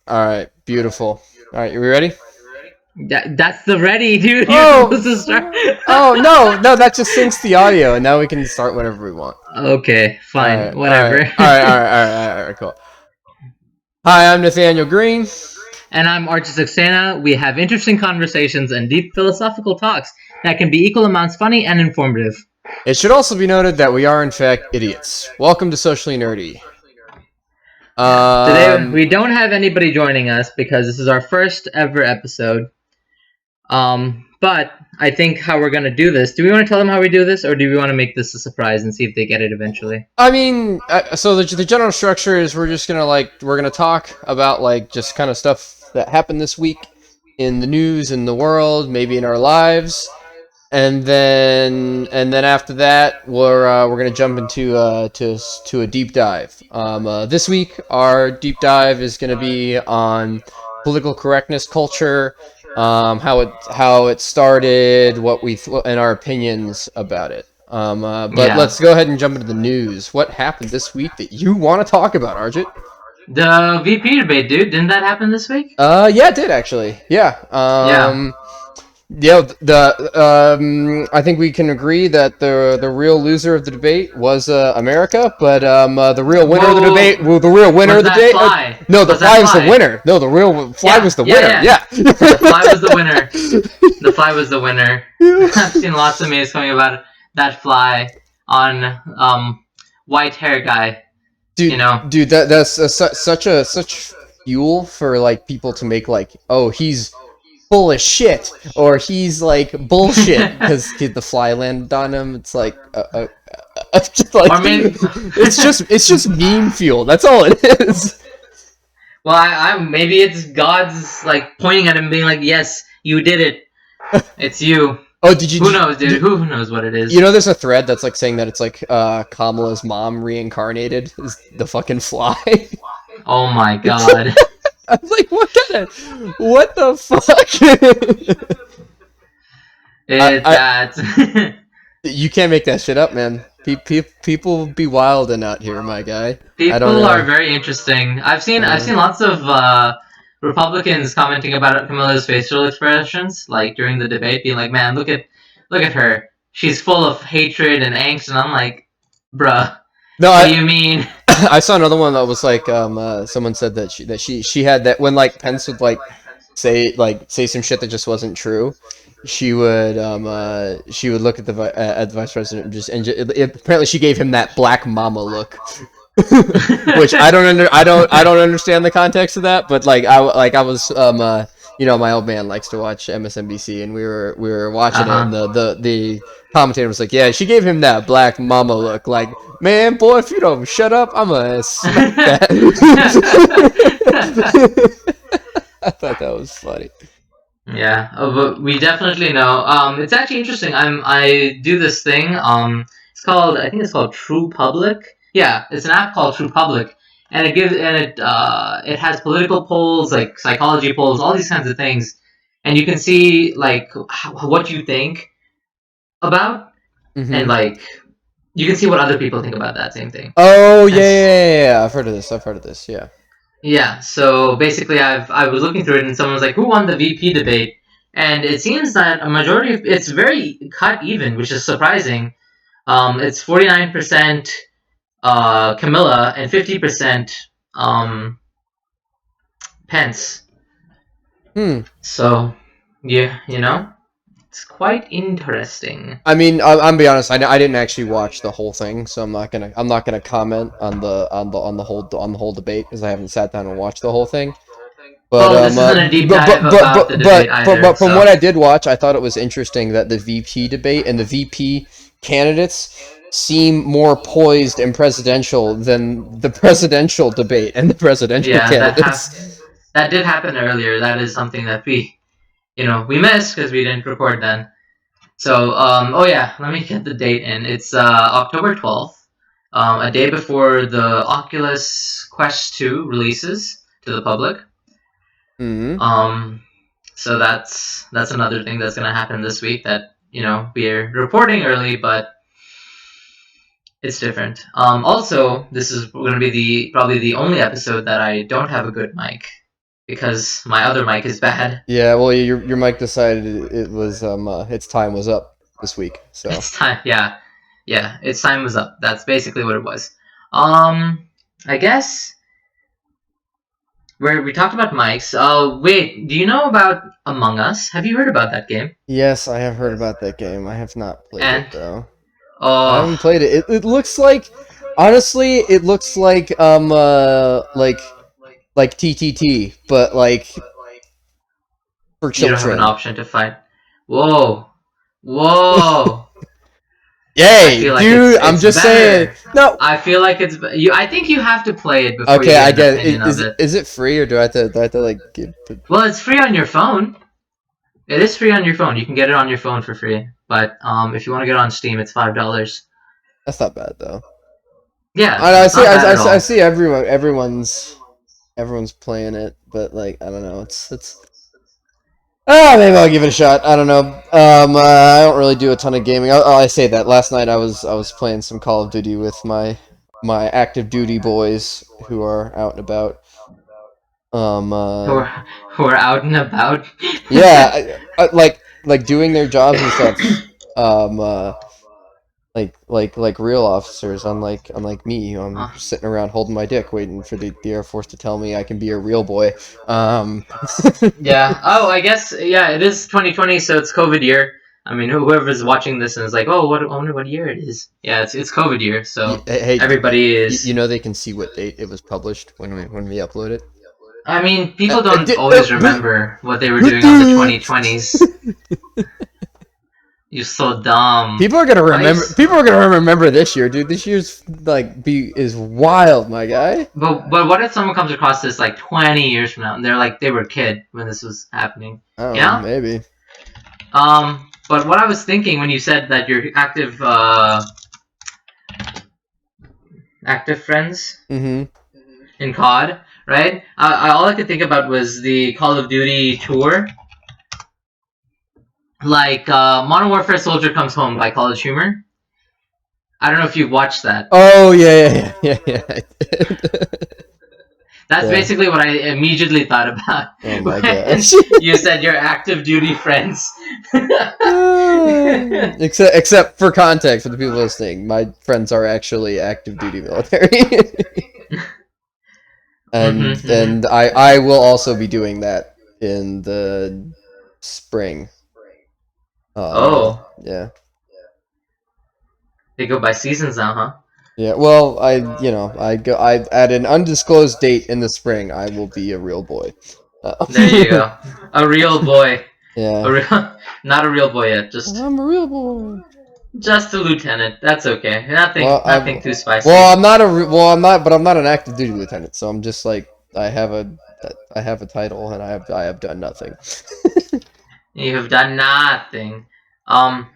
All right, beautiful. All right, you ready? That's the ready, dude. You're Oh, supposed to start. oh no, no, that just syncs the audio, and now we can start whenever we want. Okay, All fine, right, all right, whatever. all right, all right, all right, all right, cool. Hi, I'm Nathaniel Green. And I'm Archie Saxena. We have interesting conversations and deep philosophical talks that can be equal amounts funny and informative. It should also be noted that we are in fact idiots. Welcome to Socially Nerdy. Yeah. Today Um, we don't have anybody joining us because this is our first ever episode. But I think how we're gonna do this. Do we want to tell them how we do this, or do we want to make this a surprise and see if they get it eventually? I mean, so the general structure is we're gonna talk about like just kind of stuff that happened this week in the news in the world, maybe in our lives, and then after that we're gonna jump into to a deep dive. This week our deep dive is gonna be on political correctness culture, how it started, and our opinions about it. But Yeah. let's go ahead and jump into the news. What happened this week that you want to talk about, Arjit? The VP debate, dude. Didn't that happen this week? Yeah, it did actually. Yeah. Yeah. Yeah, I think we can agree that the real loser of the debate was America, but the real winner of the Whoa. debate, well, the real winner Was of the that debate, fly? no, the Was that fly was the fly? winner. No, the real fly Yeah, was the yeah, winner. yeah. Yeah. The fly was the winner. The fly was the winner. I've seen lots of memes coming about that fly on white hair guy. You dude, know. dude, that's such fuel for like people to make like, oh, he's full of shit, or he's like bullshit because the fly landed on him. It's like, just like, Or maybe. it's just meme fuel. That's all it is. Well, I maybe it's God's like pointing at him, being like, "Yes, you did it. It's you." Oh, did you? Who knows, dude? Who knows what it is? You know, there's a thread that's like saying that it's like Kamala's mom reincarnated is the fucking fly. Oh my God. I was like, what the fuck? It's I that. You can't make that shit up, man. People be wilding out here, my guy. I don't People are know. very interesting. I've Uh, seen lots of Republicans commenting about Camilla's facial expressions, like during the debate, being like, "Man, look at her. She's full of hatred and angst." And I'm like, "Bruh, no, what do you mean?" I saw another one that was like someone said that she had that when like Pence would like say some shit that just wasn't true. She would look at the vice president apparently she gave him that black mama look. Which I don't understand the context of that, but I was my old man likes to watch MSNBC, and we were Uh watching it, and huh. the commentator was like, yeah, she gave him that black mama look, like, man, boy, if you don't shut up, I'm gonna smack that. I thought that was funny. Yeah, but we definitely know. It's actually interesting. I do this thing. I think it's called True Public. Yeah, it's an app called True Public, and it has political polls, like psychology polls, all these kinds of things, and you can see like what you think about, and Hmm. like you can see what other people think about that same thing. Oh yeah, And yeah, yeah, yeah, I've heard of this. I've heard of this. Yeah. yeah, so basically, I was looking through it, and someone was like, "Who won the VP debate?" And it seems that a majority of it's very cut even, which is surprising. It's 49% Camilla and 50% um, Pence. Hmm. So yeah, it's quite interesting. I mean, I'm be honest. I didn't actually watch the whole thing, so I'm not gonna comment on the whole debate because I haven't sat down and watched the whole thing. But Well, this isn't a deep dive about the debate but either, from what so I did watch, I thought it was interesting that the VP debate and the VP candidates seem more poised and presidential than the presidential debate and the presidential yeah, candidates. that did happen earlier. That is something that we missed because we didn't record then. So, oh yeah, let me get the date in. It's October 12th, a day before the Oculus Quest 2 releases to the public. Hmm. Um, so that's another thing that's gonna happen this week that we're reporting early, but it's different. Also, this is gonna be the probably the only episode that I don't have a good mic. because my other mic is bad. Yeah, well, your mic decided it was its time was up this week. So It's time. Yeah, yeah. Its time was up. That's basically what it was. I guess we talked about mics. Wait. Do you know about Among Us? Have you heard about that game? yes, I have heard about that game. I have not played And it though. I haven't oh, played it. It looks like, honestly, it looks like TTT, but like for you don't have an children. option to fight. Whoa, whoa. I Yay, feel like dude! I'm it's just saying. better. No. I feel like it's you. I think you have to play it before you Okay, I get an get opinion it. of it. Is it free or do I have to like give? Well, it's free on your phone. It is free on your phone. You can get it on your phone for free. But if you want to get it on Steam, it's $5. That's not bad though. Yeah, I it's see. not bad at I all. see everyone's playing it, but like I don't know. It's. Ah, maybe I'll give it a shot. I don't know. I don't really do a ton of gaming. I say that. Last night I was playing some Call of Duty with my active duty boys who are out and about. Who are, who are out and about. Yeah, like doing their jobs and stuff. Um, uh, like real officers, unlike me, who I'm Uh, sitting around holding my dick, waiting for the Air Force to tell me I can be a real boy. yeah. Oh, I guess yeah. It is 2020, so it's COVID year. I mean, whoever's watching this and is like, oh, I wonder what year it is. Yeah, it's COVID year, so Hey, everybody is. you know they can see what date it was published when we upload it. I mean, people don't Uh, always remember what they were doing on the 2020s. You're so dumb. People are gonna Why remember. is- People are gonna remember this year, dude. This year's like is wild, my guy. But what if someone comes across this like 20 years from now and they're like they were a kid when this was happening? I don't know, Yeah. maybe. But what I was thinking when you said that you're active friends Mm-hmm. in COD, right? All I could think about was the Call of Duty tour. Like Modern Warfare Soldier Comes Home by College Humor. I don't know if you've watched that. Oh yeah. That's Yeah. basically what I immediately thought about. Oh my when gosh. you said your active duty friends. Except for context for the people listening, my friends are actually active duty military. and I will also be doing that in the spring. Oh. Yeah. They go by seasons now, huh? Yeah, well, I at an undisclosed date in the spring, I will be a real boy. There you go. A real boy. Yeah. Not a real boy yet. I'm a real boy. Just a lieutenant. That's okay. Nothing. Well, nothing too spicy. I'm not but I'm not an active duty lieutenant, so I'm just like I have a title and I have done nothing. You have done nothing.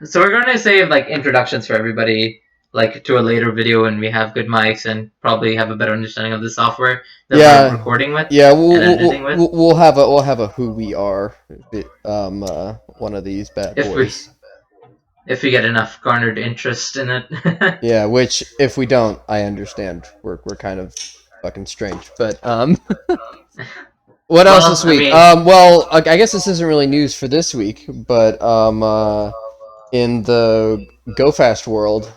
So we're going to save like introductions for everybody, like to a later video when we have good mics and probably have a better understanding of the software that we're recording with. Yeah, and editing with. we'll have a who we are, one of these bad boys. If we get enough garnered interest in it. Yeah, which if we don't, I understand. We're kind of fucking strange, but what else this week? Well, I guess this isn't really news for this week, but in the GoFast world,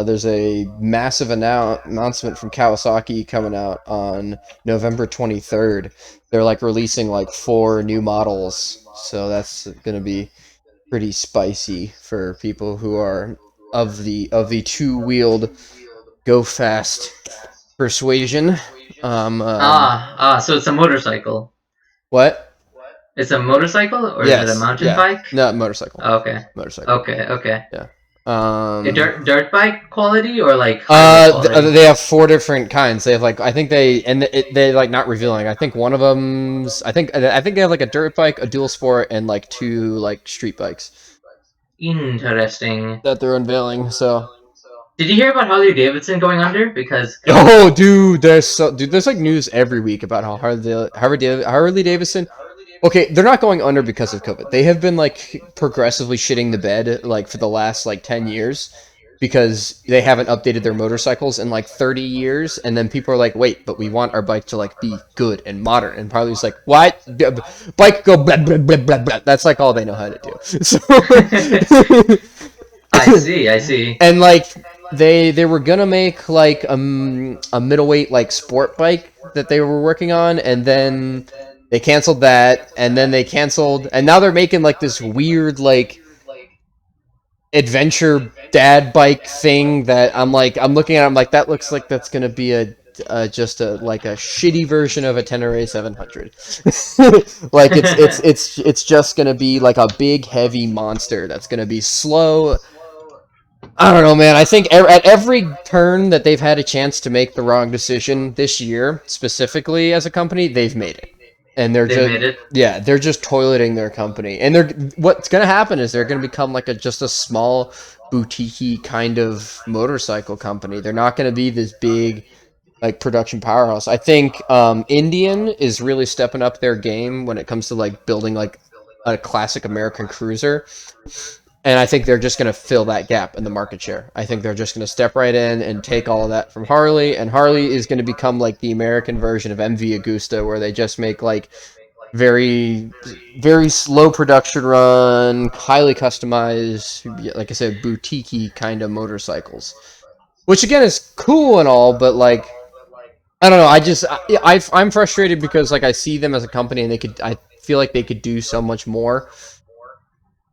there's a massive announcement from Kawasaki coming out on November 23rd. They're like releasing like 4 new models, so that's gonna be pretty spicy for people who are of the two-wheeled GoFast persuasion. So it's a motorcycle. What? It's a motorcycle, or Yes, is it a mountain yeah. bike? No, motorcycle. Oh, okay. Motorcycle. Okay. Yeah. A dirt bike quality or like highway quality? They have 4 different kinds. They have like I think they like not revealing. I think one of them's I think they have like a dirt bike, a dual sport, and like 2 like street bikes Interesting. that they're unveiling. So. Did you hear about Harley Davidson going under? Because Oh, dude, there's like news every week about how Harley Davidson. Okay, they're not going under because of COVID. They have been like progressively shitting the bed like for the last like 10 years. because they haven't updated their motorcycles in like 30 years, and then people are like, wait, but we want our bike to like be good and modern, and Harley's like, what? Bike go blah, blah, blah, blah, blah. That's like all they know how to do. So I see. and like they were gonna make like a middleweight like sport bike that they were working on, and then they canceled that, and then they canceled, and now they're making like this weird like adventure dad bike thing that I'm looking at it, I'm like, that looks like that's gonna be just a like a shitty version of a Tenere 700. Like it's just gonna be like a big heavy monster that's gonna be slow. I don't know, man. I think at every turn that they've had a chance to make the wrong decision this year, specifically as a company, they've made it. And They made it. yeah, they're just toileting their company. And what's going to happen is they're going to become like just a small boutique kind of motorcycle company. They're not going to be this big like production powerhouse. I think Indian is really stepping up their game when it comes to like building like a classic American cruiser. And I think they're just going to fill that gap in the market share. I think they're just going to step right in and take all of that from Harley. And Harley is going to become like the American version of MV Agusta, where they just make like very, very slow production run, highly customized, like I said, boutique kind of motorcycles. Which again is cool and all, but like, I don't know. I'm frustrated because like I see them as a company and I feel like they could do so much more.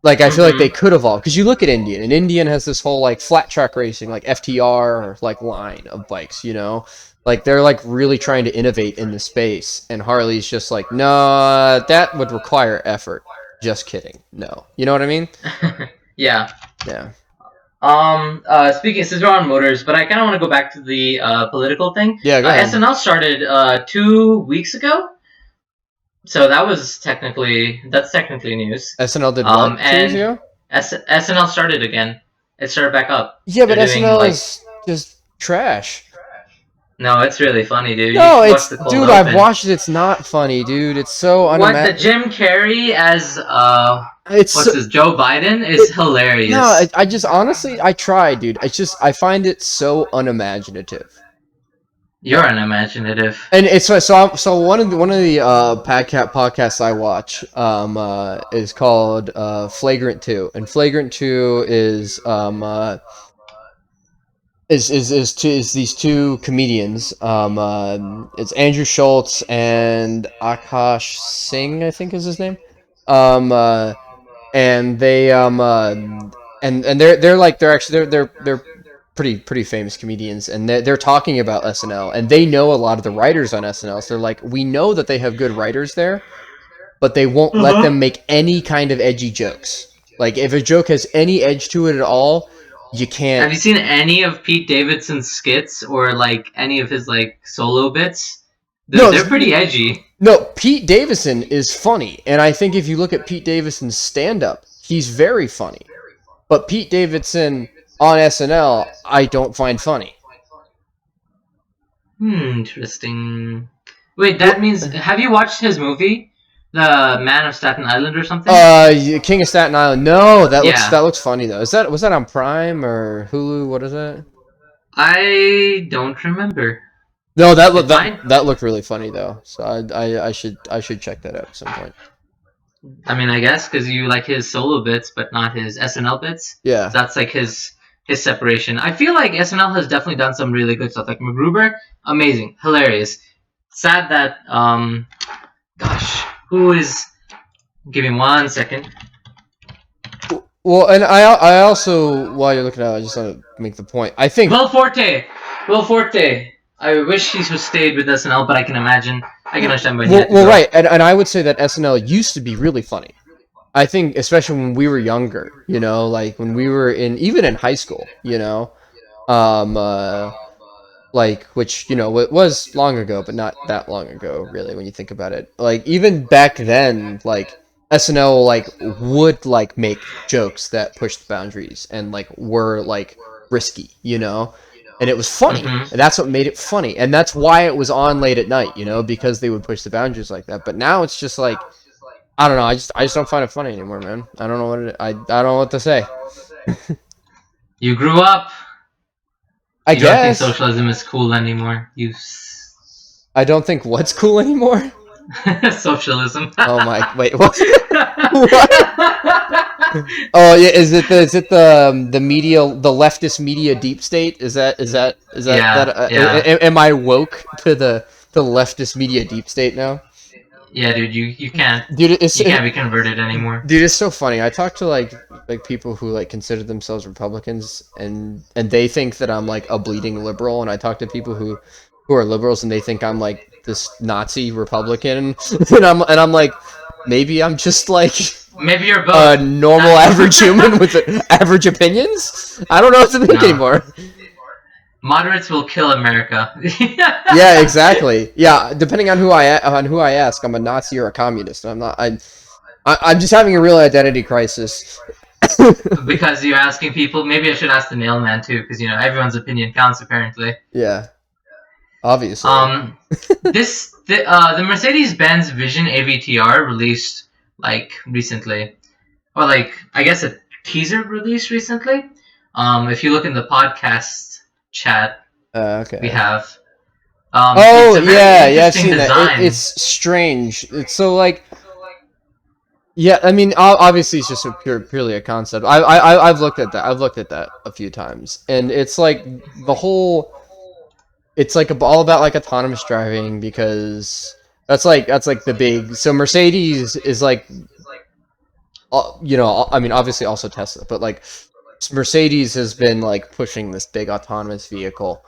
Like, I feel like they could evolve. Because you look at Indian, and Indian has this whole, like, flat track racing, like, FTR, like, line of bikes, you know? Like, they're, like, really trying to innovate in the space. And Harley's just like, nah, that would require effort. Just kidding. No. You know what I mean? Yeah. Yeah. Speaking, since we're on motors, but I kind of want to go back to the political thing. Yeah, go ahead. SNL started 2 weeks ago, so that's technically news. SNL did what? 2 years And ago? SNL started again. It started back up. Yeah, but They're doing, SNL like- is just trash. No, it's really funny, dude. No, You should it's... watch the Cold Dude, I've Open. watched it. It's not funny, dude. It's so What, the unimaginable. Jim Carrey as It's what's his Joe Biden is hilarious. No, I just honestly, I try, dude. I find it so unimaginative. You're unimaginative. And it's so one of the podcasts I watch is called Flagrant 2, and Flagrant 2 is these two comedians. It's Andrew Schultz and Akash Singh, I think is his name. And they and they're pretty famous comedians, and they're talking about SNL, and they know a lot of the writers on SNL. So they're like, we know that they have good writers there, but they won't let them make any kind of edgy jokes. Like, if a joke has any edge to it at all, you can't. Have you seen any of Pete Davidson's skits or like any of his like solo bits? They're pretty edgy. No, Pete Davidson is funny, and I think if you look at Pete Davidson's stand-up, he's very funny. But Pete Davidson on SNL, I don't find funny. Interesting. Wait, that means have you watched his movie, The Man of Staten Island or something? King of Staten Island. No, that Yeah. looks funny though. Was that on Prime or Hulu? What is that? I don't remember. No, that looked really funny though. So I should check that out at some point. I mean, I guess because you like his solo bits, but not his SNL bits. Yeah. So that's like his separation. I feel like SNL has definitely done some really good stuff. Like MacGruber, amazing, hilarious. Sad that gosh, who is? Give me 1 second. Well, and I also, while you're looking at it, I just want to make the point. I think Will Forte. I wish he stayed with SNL, but I can understand why he had to well, go. right, and I would say that SNL used to be really funny. I think, especially when we were younger, you know, like when we were even in high school, you know, like, which, you know, it was long ago, but not that long ago, really, when you think about it. Like, even back then, like, SNL, like, would, like, make jokes that pushed the boundaries and, like, were, like, risky, you know? And it was funny. Mhm. And that's what made it funny. And that's why it was on late at night, you know, because they would push the boundaries like that. But now it's just like, I don't know, I just don't find it funny anymore, man. I don't know what to say. You grew up. I You don't think guess. socialism is cool anymore. I don't think what's cool anymore. Socialism. Oh my! Wait, what? What? Oh yeah, is it the media, the leftist media deep state? Is that Yeah, yeah, am I woke to the leftist media deep state now? yeah, dude. You can't Dude, you can't be converted anymore. dude, it's so funny. I talk to like people who like consider themselves Republicans, and they think that I'm like a bleeding liberal, and I talk to people who are liberals, and they think I'm like this Nazi Republican, and I'm like, maybe I'm just like Maybe you're a both. normal average human with average opinions. I don't know what to think No. anymore. Moderates will kill America. Yeah, exactly. Yeah, depending on who I ask, I'm a Nazi or a communist. I'm not. I'm just having a real identity crisis. Because you're asking people. Maybe I should ask the mailman too, because everyone's opinion counts apparently. Yeah, obviously. The Mercedes-Benz Vision AVTR released like recently, or like I guess a teaser released recently. If you look in the podcast chat, Okay. we have. Oh It's a very yeah, I've interesting seen that. design. It's strange. It's so like. Yeah, I mean, obviously it's just purely a concept. I've looked at that. I've looked at that a few times, and it's like the whole. It's like all about like autonomous driving because that's like the big. So Mercedes is like, I mean, obviously also Tesla, but like Mercedes has been like pushing this big autonomous vehicle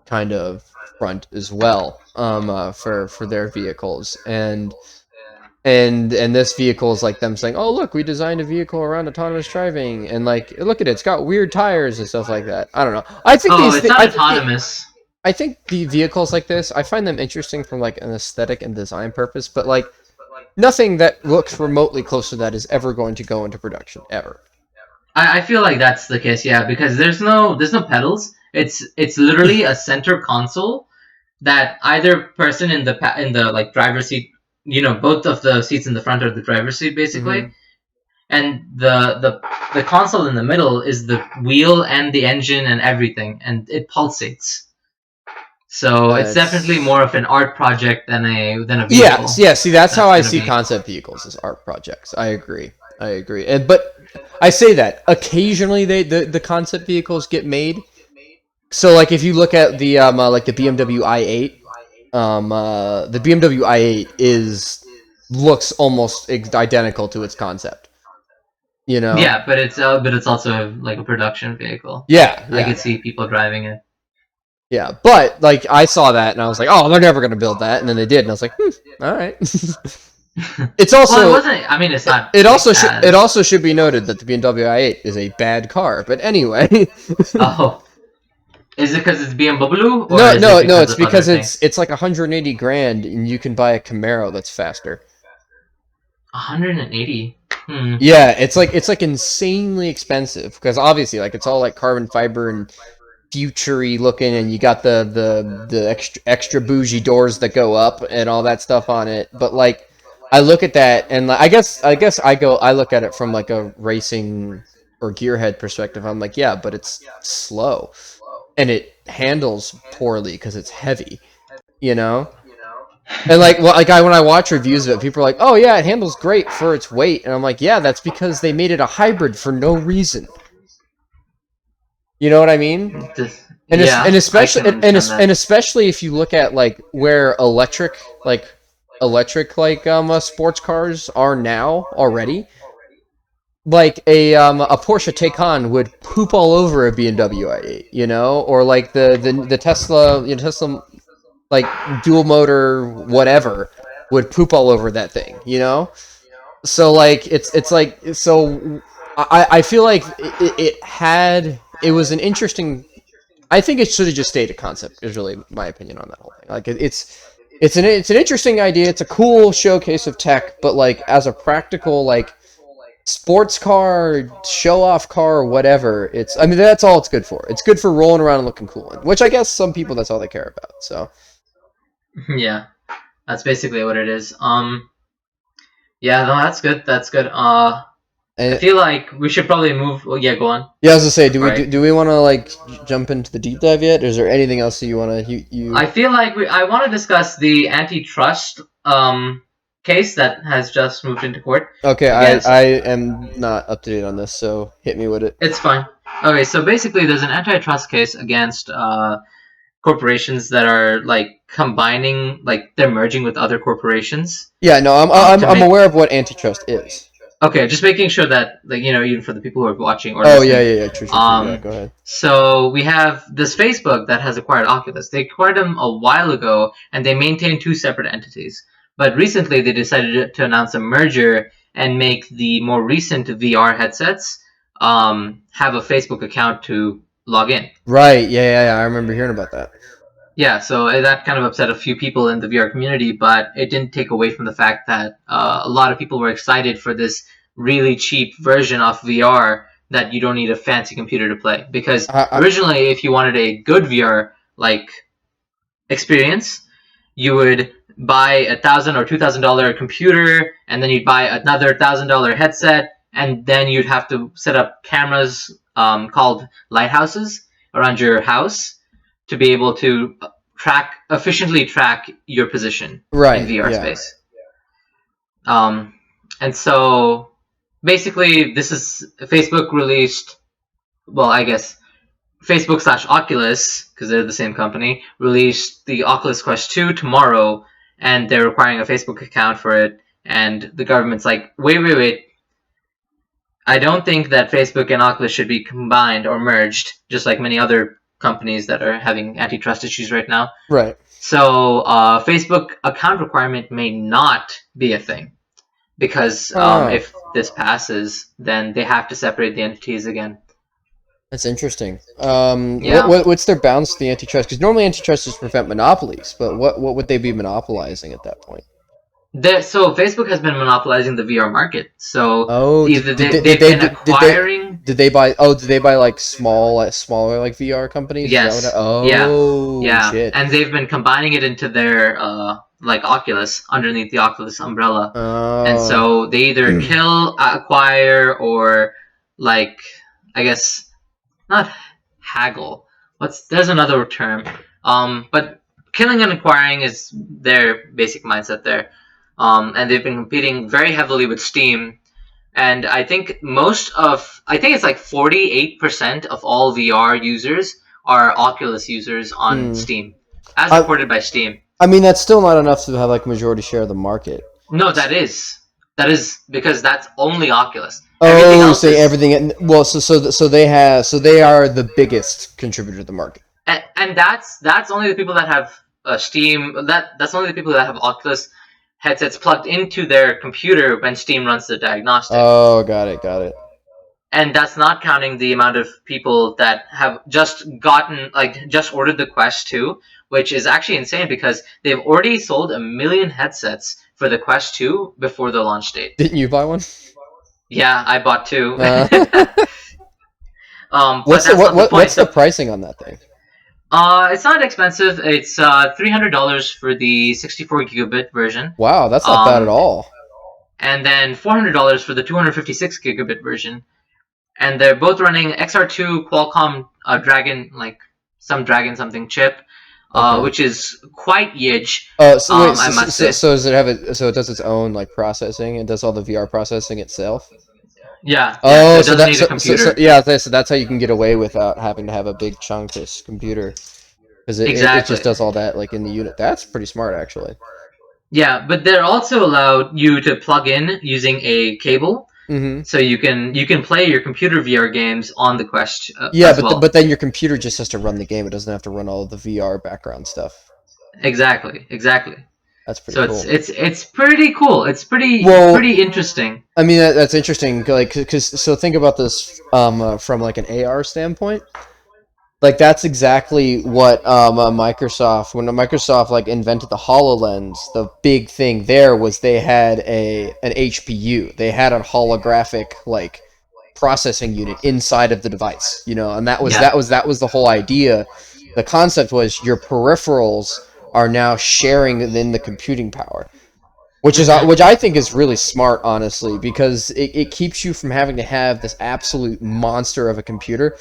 kind of front as well, for their vehicles, and this vehicle is like them saying, oh look, we designed a vehicle around autonomous driving, and like look at it, it's got weird tires and stuff like that. I don't know. I think Oh, it's not autonomous. I think the vehicles like this, I find them interesting from like an aesthetic and design purpose, but like nothing that looks remotely close to that is ever going to go into production ever. I feel like that's the case, yeah, because there's no pedals. It's literally a center console that either person in the like driver's seat, both of the seats in the front are the driver's seat basically, Mhm. and the console in the middle is the wheel and the engine and everything, and it pulsates. So it's definitely more of an art project than a vehicle. Yeah. See, that's how I gonna see be. concept vehicles as art projects. I agree. And but I say that occasionally the concept vehicles get made. So like if you look at the like the BMW i8, the BMW i8 looks almost identical to its concept. You know? Yeah, but it's also like a production vehicle. Yeah, I yeah. could see people driving it. Yeah, but like I saw that and I was like, oh, they're never gonna build that, and then they did, and I was like, all right. It's also Well, it wasn't. I mean, it's not. it also bad. it also should be noted that the BMW i8 is a bad car. But anyway, Oh, is it because it's BMW or no, is no, it no. because It's of other because things? it's like 180 grand, and you can buy a Camaro that's faster. 180. Hmm. Yeah, it's like insanely expensive because obviously like it's all like carbon fiber and futury looking, and you got the extra bougie doors that go up and all that stuff on it. But like I look at that and like, I guess I look at it from like a racing or gearhead perspective. I'm like, yeah, but it's slow and it handles poorly because it's heavy, you know? And like, well, like when I watch reviews of it, people are like, "Oh yeah, it handles great for its weight," and I'm like, "Yeah, that's because they made it a hybrid for no reason." You know what I mean? And Yeah, I especially can understand that. and especially if you look at like where electric like sports cars are now already, like a Porsche Taycan would poop all over a BMW i8, or like the Tesla, Tesla like dual motor whatever would poop all over that thing. So like it's like so I feel like it was an interesting. I think it should have just stayed a concept. Is really my opinion on that whole thing. Like it's an interesting idea. It's a cool showcase of tech, but like as a practical like sports car, show off car, or whatever. I mean that's all it's good for. It's good for rolling around and looking cool, which I guess some people that's all they care about. So Yeah, that's basically what it is. Yeah, no, that's good. That's good. I And feel like we should probably move. Oh, yeah, go on. yeah, I was gonna say, do we Right. do we want to like jump into the deep dive yet? Or is there anything else that you want to you? I feel like I want to discuss the antitrust case that has just moved into court Okay, against. I am not up to date on this, so hit me with it. It's fine. Okay, so basically, there's an antitrust case against corporations that are like combining, like they're merging with other corporations Yeah, no, to I'm make. aware of what antitrust is. Okay, just making sure that, like, even for the people who are watching or Oh listening. yeah, true. Yeah, go ahead. So we have this Facebook that has acquired Oculus. They acquired them a while ago, and they maintain two separate entities. But recently, they decided to announce a merger and make the more recent VR headsets have a Facebook account to log in. Right, yeah, I remember hearing about that. Yeah, so that kind of upset a few people in the VR community, but it didn't take away from the fact that a lot of people were excited for this really cheap version of VR that you don't need a fancy computer to play. Because I, originally, if you wanted a good VR like experience, you would buy $1,000 or $2,000 computer, and then you'd buy another $1,000 headset, and then you'd have to set up cameras called lighthouses around your house to be able to efficiently track your position right, in VR yeah. space. And so basically, this is Facebook released. Well, I guess Facebook / Oculus, because they're the same company, released the Oculus Quest 2 tomorrow, and they're requiring a Facebook account for it. And the government's like, wait. I don't think that Facebook and Oculus should be combined or merged, just like many other companies that are having antitrust issues right now. Right. So Facebook account requirement may not be a thing, because if this passes, then they have to separate the entities again. That's interesting. Yeah. What's their bounds to the antitrust? Because normally antitrust is to prevent monopolies, but what would they be monopolizing at that point? So Facebook has been monopolizing the VR market. So Oh, either they've been acquiring. Did they buy? Oh, did they buy like smaller like VR companies? Yes. Is that what Yeah. Shit. And they've been combining it into their like Oculus, underneath the Oculus umbrella. Oh. And so they either kill, acquire, or like, I guess, not haggle. There's another term. But killing and acquiring is their basic mindset there. And they've been competing very heavily with Steam. And I think it's like 48% of all VR users are Oculus users on Steam, as reported by Steam. I mean, that's still not enough to have like majority share of the market. No, that is because that's only Oculus. Everything. Well, so they are the biggest contributor to the market. And that's only the people that have Steam. That's only the people that have Oculus headsets plugged into their computer when Steam runs the diagnostic. Oh, got it. And that's not counting the amount of people that have just ordered the Quest 2, which is actually insane because they've already sold 1 million headsets for the Quest 2 before the launch date. Didn't you buy one? Yeah, I bought 2. What's the pricing on that thing? It's not expensive. It's $300 for the 64 gigabit version. Wow, that's not bad at all. And then $400 for the 256 gigabit version. And they're both running XR2 Qualcomm Dragon, like some Dragon something chip, which is quite yij. So does it have it? So it does its own like processing and does all the VR processing itself? Yeah. Oh, so that's a computer. So that's how you can get away without having to have a big chunkish computer, because it just does all that like in the unit. That's pretty smart, actually. Yeah, but they're also allowed you to plug in using a cable, so you can play your computer VR games on the Quest. But then your computer just has to run the game. It doesn't have to run all the VR background stuff. Exactly. That's pretty cool. So it's pretty cool. It's pretty interesting. I mean, that's interesting. Like, so think about this from like an AR standpoint. Like that's exactly what Microsoft, when Microsoft like invented the HoloLens, the big thing there was they had an HPU. They had a holographic like processing unit inside of the device, and that was the whole idea. The concept was your peripherals are now sharing in the computing power. which I think is really smart, honestly, because it keeps you from having to have this absolute monster of a computer.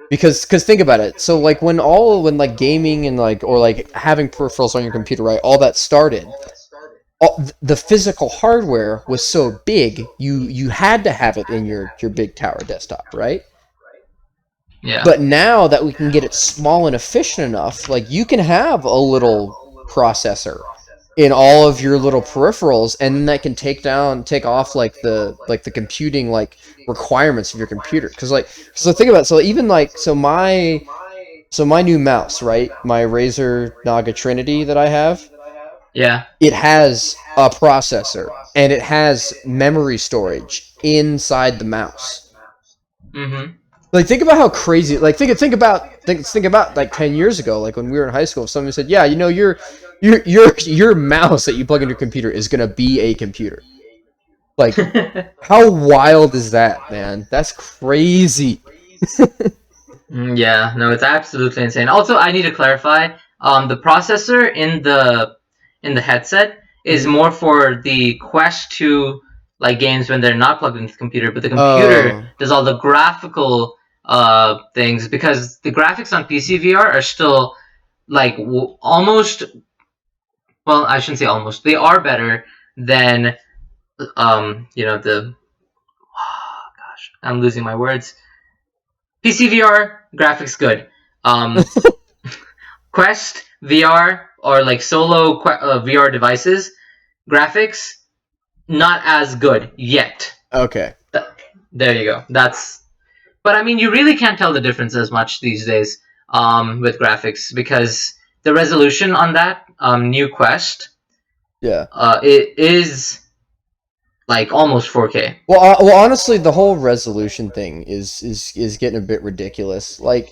Because think about it. So like when like gaming and like or like having peripherals on your computer, right? All that started. The physical hardware was so big, you had to have it in your big tower desktop, right? Yeah. But now that we can get it small and efficient enough, like you can have a little processor in all of your little peripherals, and then that can take off like the computing like requirements of your computer. Because like so think about it, so even like so my new mouse, right? My Razer Naga Trinity that I have, Yeah. it has a processor and it has memory storage inside the mouse. Mm-hmm. Like think about how crazy. Like think about like 10 years ago, like when we were in high school. If somebody said, "Yeah, you know, your mouse that you plug into your computer is gonna be a computer." Like, how wild is that, man? That's crazy. Yeah, no, it's absolutely insane. Also, I need to clarify, the processor in the headset is Mhm. more for the Quest 2 like games when they're not plugged into the computer, but the Oh, computer does all the graphical things because the graphics on PC VR are still like almost, well, I shouldn't say almost. They are better than the gosh, I'm losing my words. PC VR graphics good. Um, Quest VR or like solo VR devices graphics not as good yet. okay. Th- there you go. But I mean, you really can't tell the difference as much these days with graphics because the resolution on that new Quest Yeah. it is like almost 4K. Well, honestly, the whole resolution thing is getting a bit ridiculous. Like,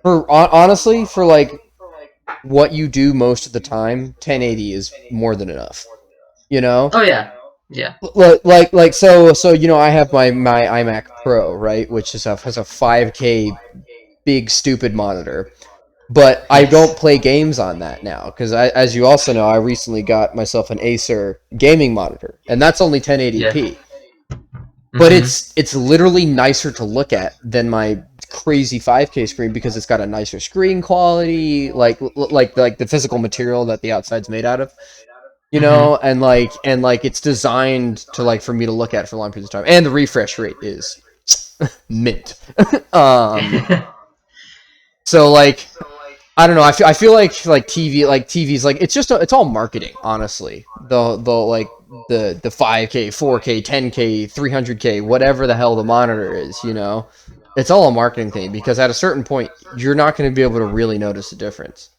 honestly, for like what you do most of the time, 1080 is more than enough. You know? Oh yeah, yeah. So you know I have my iMac Pro, right, which has a 5K big stupid monitor, but I don't Yes. play games on that now because as you also know, I recently got myself an Acer gaming monitor, and that's only Yeah. 1080p. But Mm-hmm. it's literally nicer to look at than my crazy 5K screen because it's got a nicer screen quality, like the physical material that the outside's made out of, you Mm-hmm. know, and it's designed to like for me to look at for long periods of time, and the refresh rate is mint. um, so like I don't know, I feel like TV's like it's all marketing, honestly. The like the 5K, 4K, 10K, 300K, whatever the hell the monitor is, you know, it's all a marketing thing because at a certain point you're not going to be able to really notice a difference.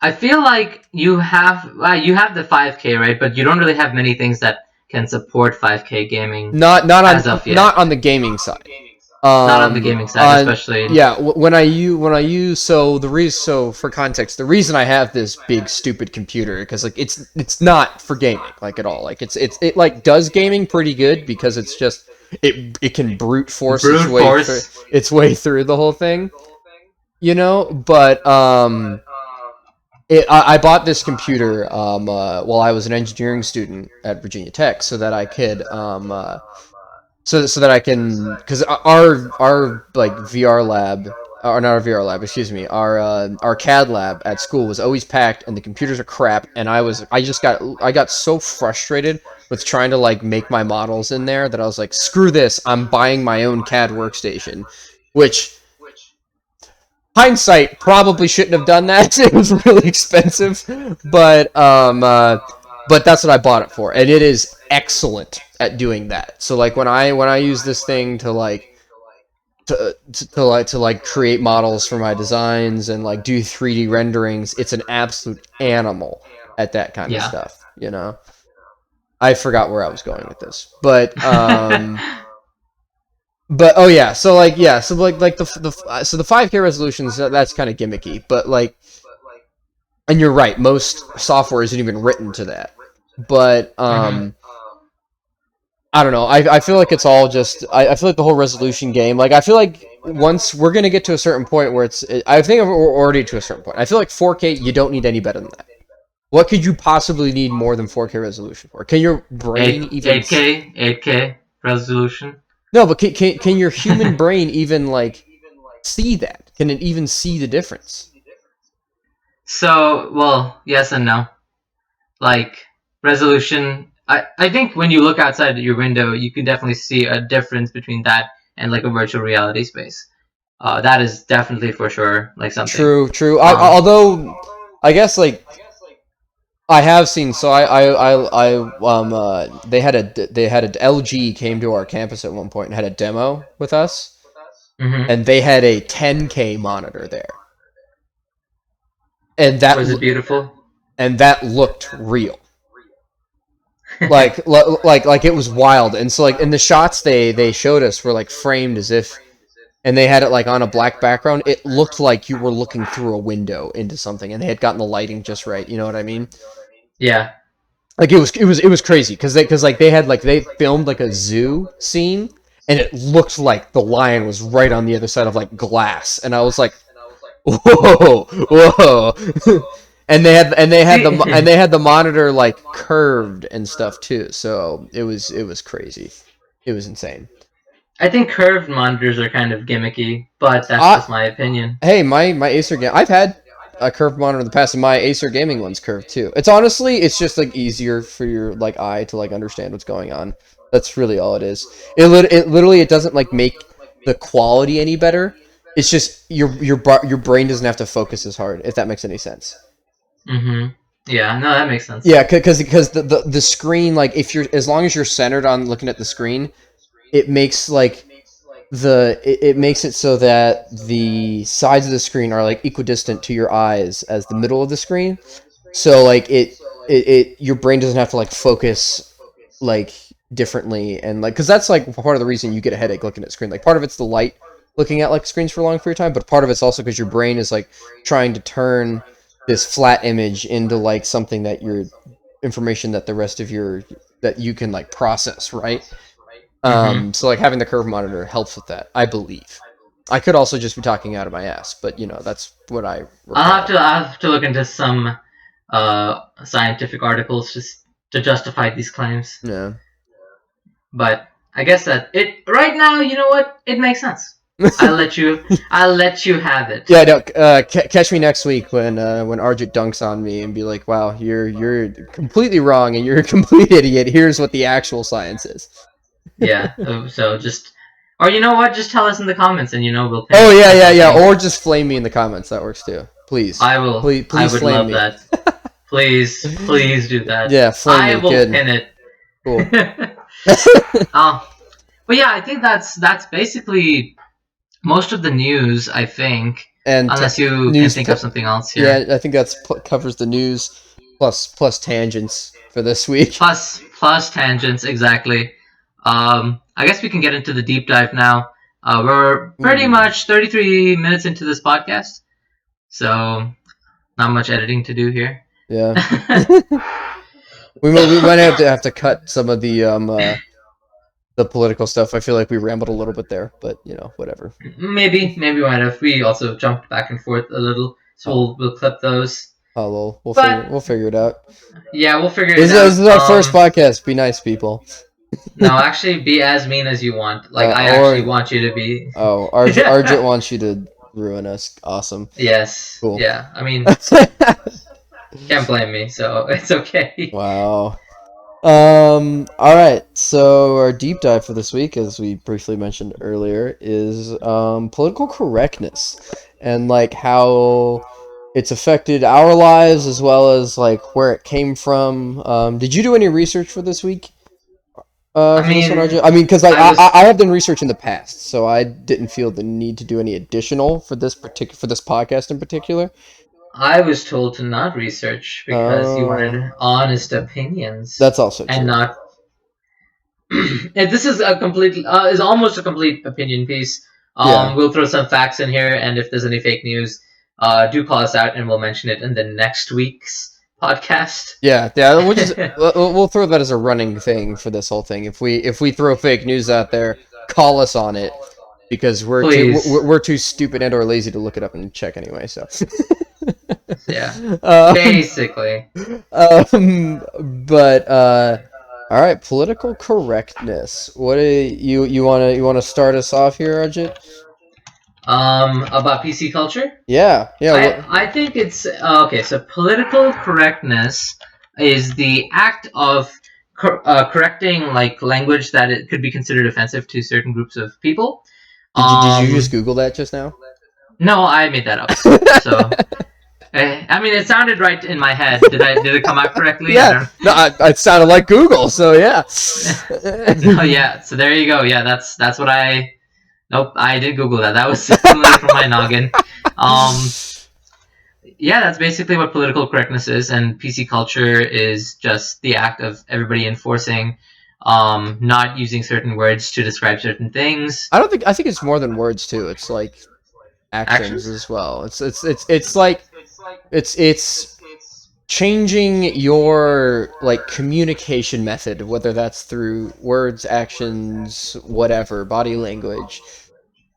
I feel like you have the 5K, right? But you don't really have many things that can support 5K gaming as of yet. Not on the gaming side. Not on the gaming side, On especially. yeah, when I use so the reason so for context, the reason I have this big stupid computer because like it's not for gaming like at all. Like it like does gaming pretty good because it's just it can brute force Brute force. its way through the whole thing, you know. But I bought this computer while I was an engineering student at Virginia Tech so that I could so that I can because our like VR lab or not our VR lab, excuse me, our CAD lab at school was always packed and the computers are crap, and I got so frustrated with trying to like make my models in there that I was like, screw this, I'm buying my own CAD workstation, which hindsight probably shouldn't have done that. It was really expensive, but that's what I bought it for, and it is excellent at doing that. So like when I use this thing to like to like create models for my designs and like do 3D renderings, it's an absolute animal at that kind of Yeah. stuff, you know. I forgot where I was going with this, but oh yeah, so like so the 5K resolutions, that's kind of gimmicky, but like, and you're right, most software isn't even written to that. But Hmm. I don't know. I feel like it's all just I feel like the whole resolution game. Like I feel like once we're gonna get to a certain point where I think we're already to a certain point. I feel like 4K you don't need any better than that. What could you possibly need more than 4K resolution for? Can your brain even 8K resolution? No, but can your human brain even like see that? Can it even see the difference? So, well, yes and no. Like resolution, I think when you look outside your window, you can definitely see a difference between that and like a virtual reality space. That is definitely for sure like something. True. Although I guess like I have seen. So they had a LG came to our campus at one point and had a demo with us, and they had a 10K monitor there, and that Was it beautiful? And that looked real. like it was wild. And so like in the shots they showed us were like framed as if, and they had it like on a black background. It looked like you were looking through a window into something, and they had gotten the lighting just right. You know what I mean? Yeah. Like it was crazy because they filmed like a zoo scene, and it looked like the lion was right on the other side of like glass, and I was like, whoa. And they had the monitor like curved and stuff too, so it was crazy. It was insane. I think curved monitors are kind of gimmicky, but that's just my opinion. Hey, my Acer game, I've had a curved monitor in the past, and my Acer gaming one's curved too. It's just like easier for your like eye to like understand what's going on. That's really all it is. It literally doesn't like make the quality any better. It's just your brain doesn't have to focus as hard, if that makes any sense. Yeah, no, that makes sense. Yeah, because the screen, like as long as you're centered on looking at the screen, it makes like it makes it so that the sides of the screen are like equidistant to your eyes as the middle of the screen. So like your brain doesn't have to like focus like differently, and like because that's like part of the reason you get a headache looking at screen. Like part of it's the light looking at like screens for a long period of time, but part of it's also because your brain is like trying to turn this flat image into like something that your information that the rest of that you can like process, right? So like having the curved monitor helps with that, I believe. I could also just be talking out of my ass, but you know, that's what I recall. I'll have to look into some scientific articles just to justify these claims. Yeah. But I guess that right now, you know what? It makes sense. I'll let you have it. Yeah, no, catch me next week when Arjit dunks on me and be like, "Wow, you're completely wrong and you're a complete idiot. Here's what the actual science is." Yeah. So just, or you know what? Just tell us in the comments, and we'll. Oh yeah. Or just flame me in the comments. That works too. Please. I will. Please I would flame love me. that. Please do that. Yeah, flame me. I will Good. pin it. Cool. But yeah, I think that's basically most of the news, I think, and unless you can think of something else here. Yeah, I think that's covers the news plus tangents for this week. Plus tangents, exactly. I guess we can get into the deep dive now. We're pretty much 33 minutes into this podcast, so not much editing to do here. Yeah. we might have to cut some of the political stuff. I feel like we rambled a little bit there, but you know, whatever. Maybe we might have. We also jumped back and forth a little, so we'll clip those. Oh, we'll figure it out. Yeah, we'll figure it out. This is our first podcast. Be nice, people. No, actually, be as mean as you want. Like I actually want you to be. Oh, Arjit wants you to ruin us. Awesome. Yes. Cool. Yeah. I mean, can't blame me, so it's okay. Wow. All right. So our deep dive for this week, as we briefly mentioned earlier, is political correctness and like how it's affected our lives as well as like where it came from. Did you do any research for this week? I mean, because like I have done research in the past, so I didn't feel the need to do any additional for this podcast in particular. I was told to not research because you wanted honest opinions. That's also true. And not. And this is is almost a complete opinion piece. We'll throw some facts in here, and if there's any fake news, do call us out, and we'll mention it in the next week's podcast. Yeah. We'll just we'll throw that as a running thing for this whole thing. If we throw fake news out there, call us on it because we're too stupid and or lazy to look it up and check anyway. So. Yeah, um, basically. but all right, political correctness. What do you wanna start us off here, Arjit? About PC culture. Yeah, yeah. What? I think it's okay. So political correctness is the act of correcting like language that it could be considered offensive to certain groups of people. Did you just Um, Google that just now? no, I made that up. So I mean, it sounded right in my head. Did it come out correctly? I Yeah, don't. no, it sounded like Google, so yeah. No, yeah. So there you go. Yeah, that's what I. Nope, I did Google that. That was definitely from my noggin. Um, yeah, that's basically what political correctness is, and PC culture is just the act of everybody enforcing, not using certain words to describe certain things. I think it's more than words too. It's like actions Actions. as well. It's like it's changing your like communication method, whether that's through words, actions, whatever, body language,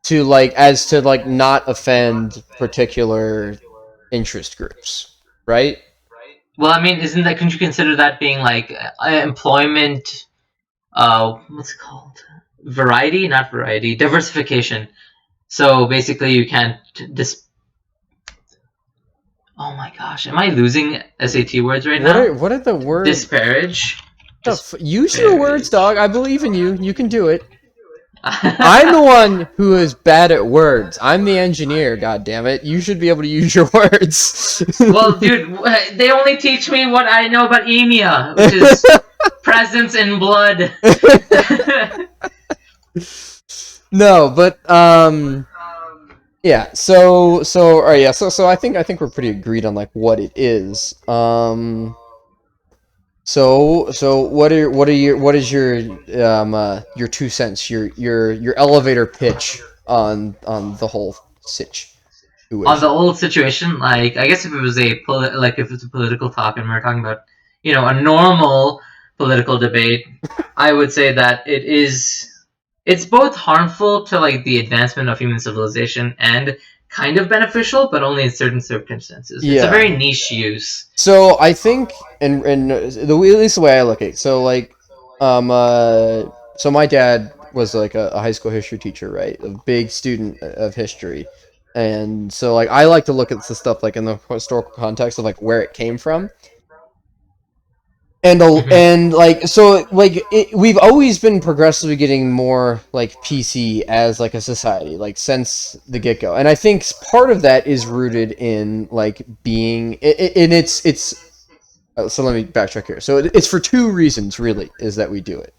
to like as to like not offend particular interest groups, right? Well, I mean, isn't that? Couldn't you consider that being like employment? What's it called? Variety, not variety, diversification. So basically, you can't dis. Oh my gosh, am I losing SAT words right now? What are the words? Disparage. Use your words, Disparage. dog. I believe in you. You can do it. I'm the one who is bad at words. I'm the engineer, god damn it. You should be able to use your words. Well, dude, they only teach me what I know about EMEA, which is presence in blood. No, but yeah. So all right, yeah. So I think we're pretty agreed on like what it is. So what is your 2 cents, your elevator pitch on the whole On the situation? old situation, like I guess if it was like if it's a political talk and we're talking about a normal political debate, I would say that it's both harmful to like the advancement of human civilization and kind of beneficial, but only in certain circumstances. It's a Yeah. very niche use. So I think, and at least the way I look at it, so like, so my dad was like a high school history teacher, right? A big student of history, and so like I like to look at the stuff like in the historical context of like where it came from, Hmm. and like so like we've always been progressively getting more like PC as like a society, like since the get go, and I think part of that is rooted in like being, and it's so let me backtrack here. So it's for two reasons, really, is that we do it.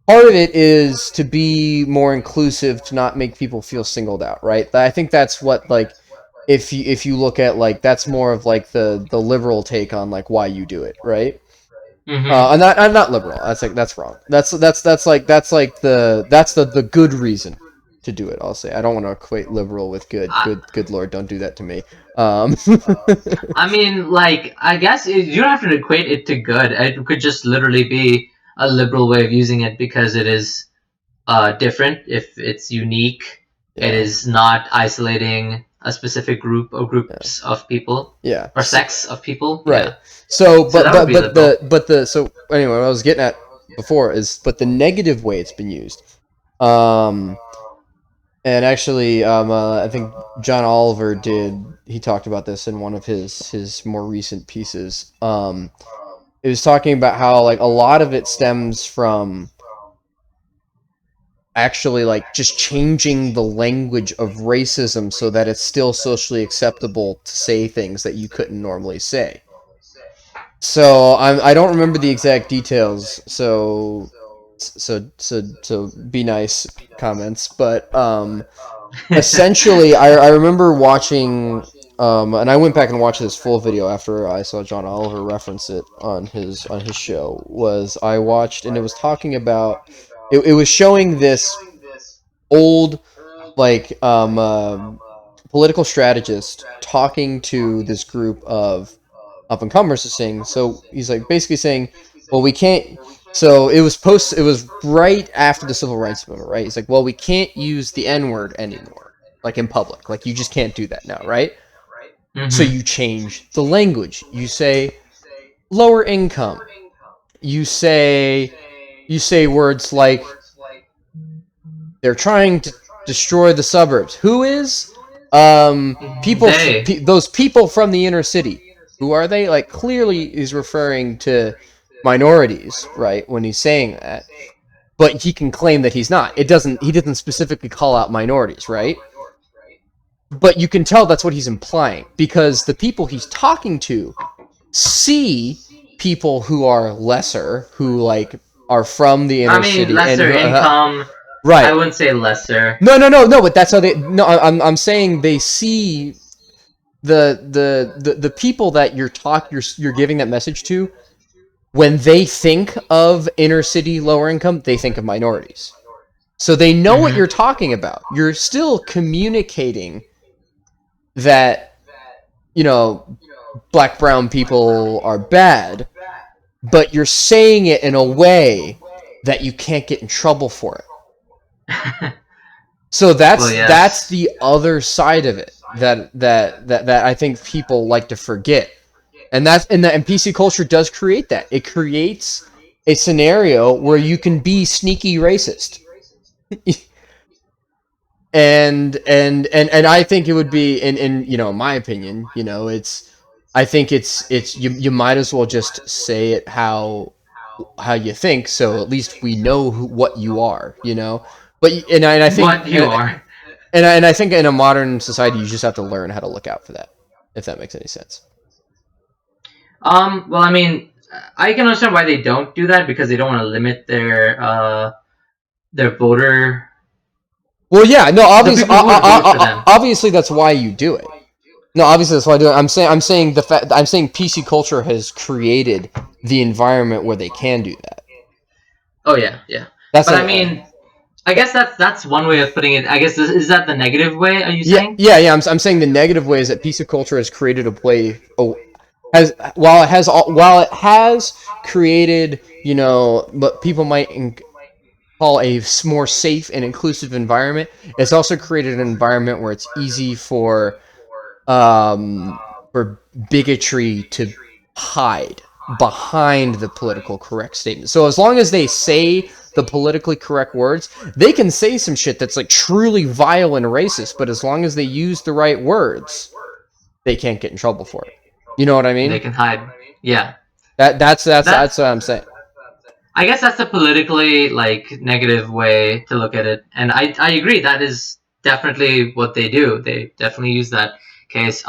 Part of it is to be more inclusive, to not make people feel singled out, right? I think that's what like if you look at like that's more of like the liberal take on like why you do it, right? Hmm. I'm not liberal. That's like that's wrong. That's the good reason to do it. I'll say I don't want to equate liberal with good. Good Lord, don't do that to me. Um, I mean, like, I guess you don't have to equate it to good. It could just literally be a liberal way of using it because it is different. If it's unique, it yeah, is not isolating a specific group or yeah, groups of people yeah. or sects of people. Right. Yeah. So, So that would be liberal. so anyway, what I was getting at before is, but the negative way it's been used. Um, and actually, I think John Oliver did. He talked about this in one of his more recent pieces. It was talking about how like a lot of it stems from actually like just changing the language of racism so that it's still socially acceptable to say things that you couldn't normally say. So I don't remember the exact details. So be nice comments, but essentially I remember watching and I went back and watched this full video after I saw John Oliver reference it on his show. Was I watched, and it was talking about it was showing this old like political strategist talking to this group of up and comers, is saying, so he's like basically saying, well, we can't, so it was right after the civil rights movement, right? He's like, well, we can't use the N-word anymore, like in public, like you just can't do that now, right? So Mm-hmm. you change the language. You say lower income. You say words like they're trying to destroy the suburbs. Who is? They. Those people from the inner city. Who are they? Like, clearly is referring to minorities, right? When he's saying that, but he can claim that he's not. It doesn't. He doesn't specifically call out minorities, right? But you can tell that's what he's implying, because the people he's talking to see people who are lesser, who like are from the I inner mean, city, and lesser who, income. I right. wouldn't say lesser. No, but that's how they. No, I'm saying they see the people that you're giving that message to. When they think of inner city lower income, they think of minorities. So they know what Mm-hmm. you're talking about. You're still communicating that, black, brown people are bad, but you're saying it in a way that you can't get in trouble for it. So Well, that's yes. the other side of it that I think people like to forget. And PC culture does create that. It creates a scenario where you can be sneaky racist. And I think it would be in my opinion, I think it's you might as well just say it how you think, so at least we know what you are, but and I think What you are. and I think in a modern society you just have to learn how to look out for that, if that makes any sense. Well, I mean, I can understand why they don't do that because they don't want to limit their voter, Well, yeah, no, the people who would vote for them. obviously that's why you do it. No, obviously that's why I do it. I'm saying PC culture has created the environment where they can do that. Oh yeah, yeah. That's But I a, mean, I guess that's one way of putting it. I guess is that the negative way? Are you yeah, saying? yeah. I'm saying the negative way is that PC culture has created a play. Has while it has created, what people might call a more safe and inclusive environment. It's also created an environment where it's easy for bigotry to hide behind the political correct statement. So as long as they say the politically correct words, they can say some shit that's like truly vile and racist, but as long as they use the right words, they can't get in trouble for it. You know what I They mean? can hide. Yeah. That's That what I'm saying. I guess that's a politically negative way to look at it, and I agree that is definitely what they do. They definitely use that case.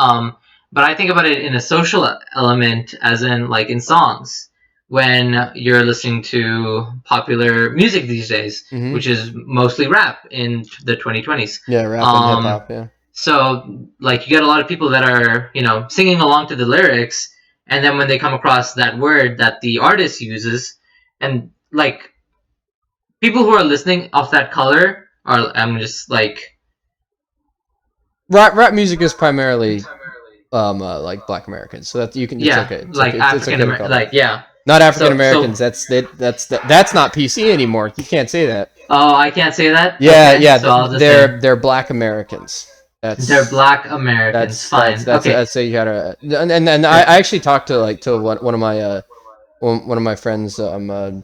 But I think about it in a social element, as in like in songs, when you're listening to popular music these days, Hmm. which is mostly rap in the 2020s. Yeah, rap and hip Um, hop. Yeah. so like you get a lot of people that are singing along to the lyrics, and then when they come across that word that the artist uses, and like people who are listening off that color are I'm just like Rap music is primarily like Black Americans, so that you can. It's yeah, okay. like It's African okay to American, call that. like yeah. Not African So Americans. That's not PC anymore. You can't say that. oh, I can't say that. Yeah, Okay, yeah. so I'll just say They're Black Americans. they're That's Black Americans. Fine. Okay. that's you gotta. And I actually talked to one of my one of my friends Lamont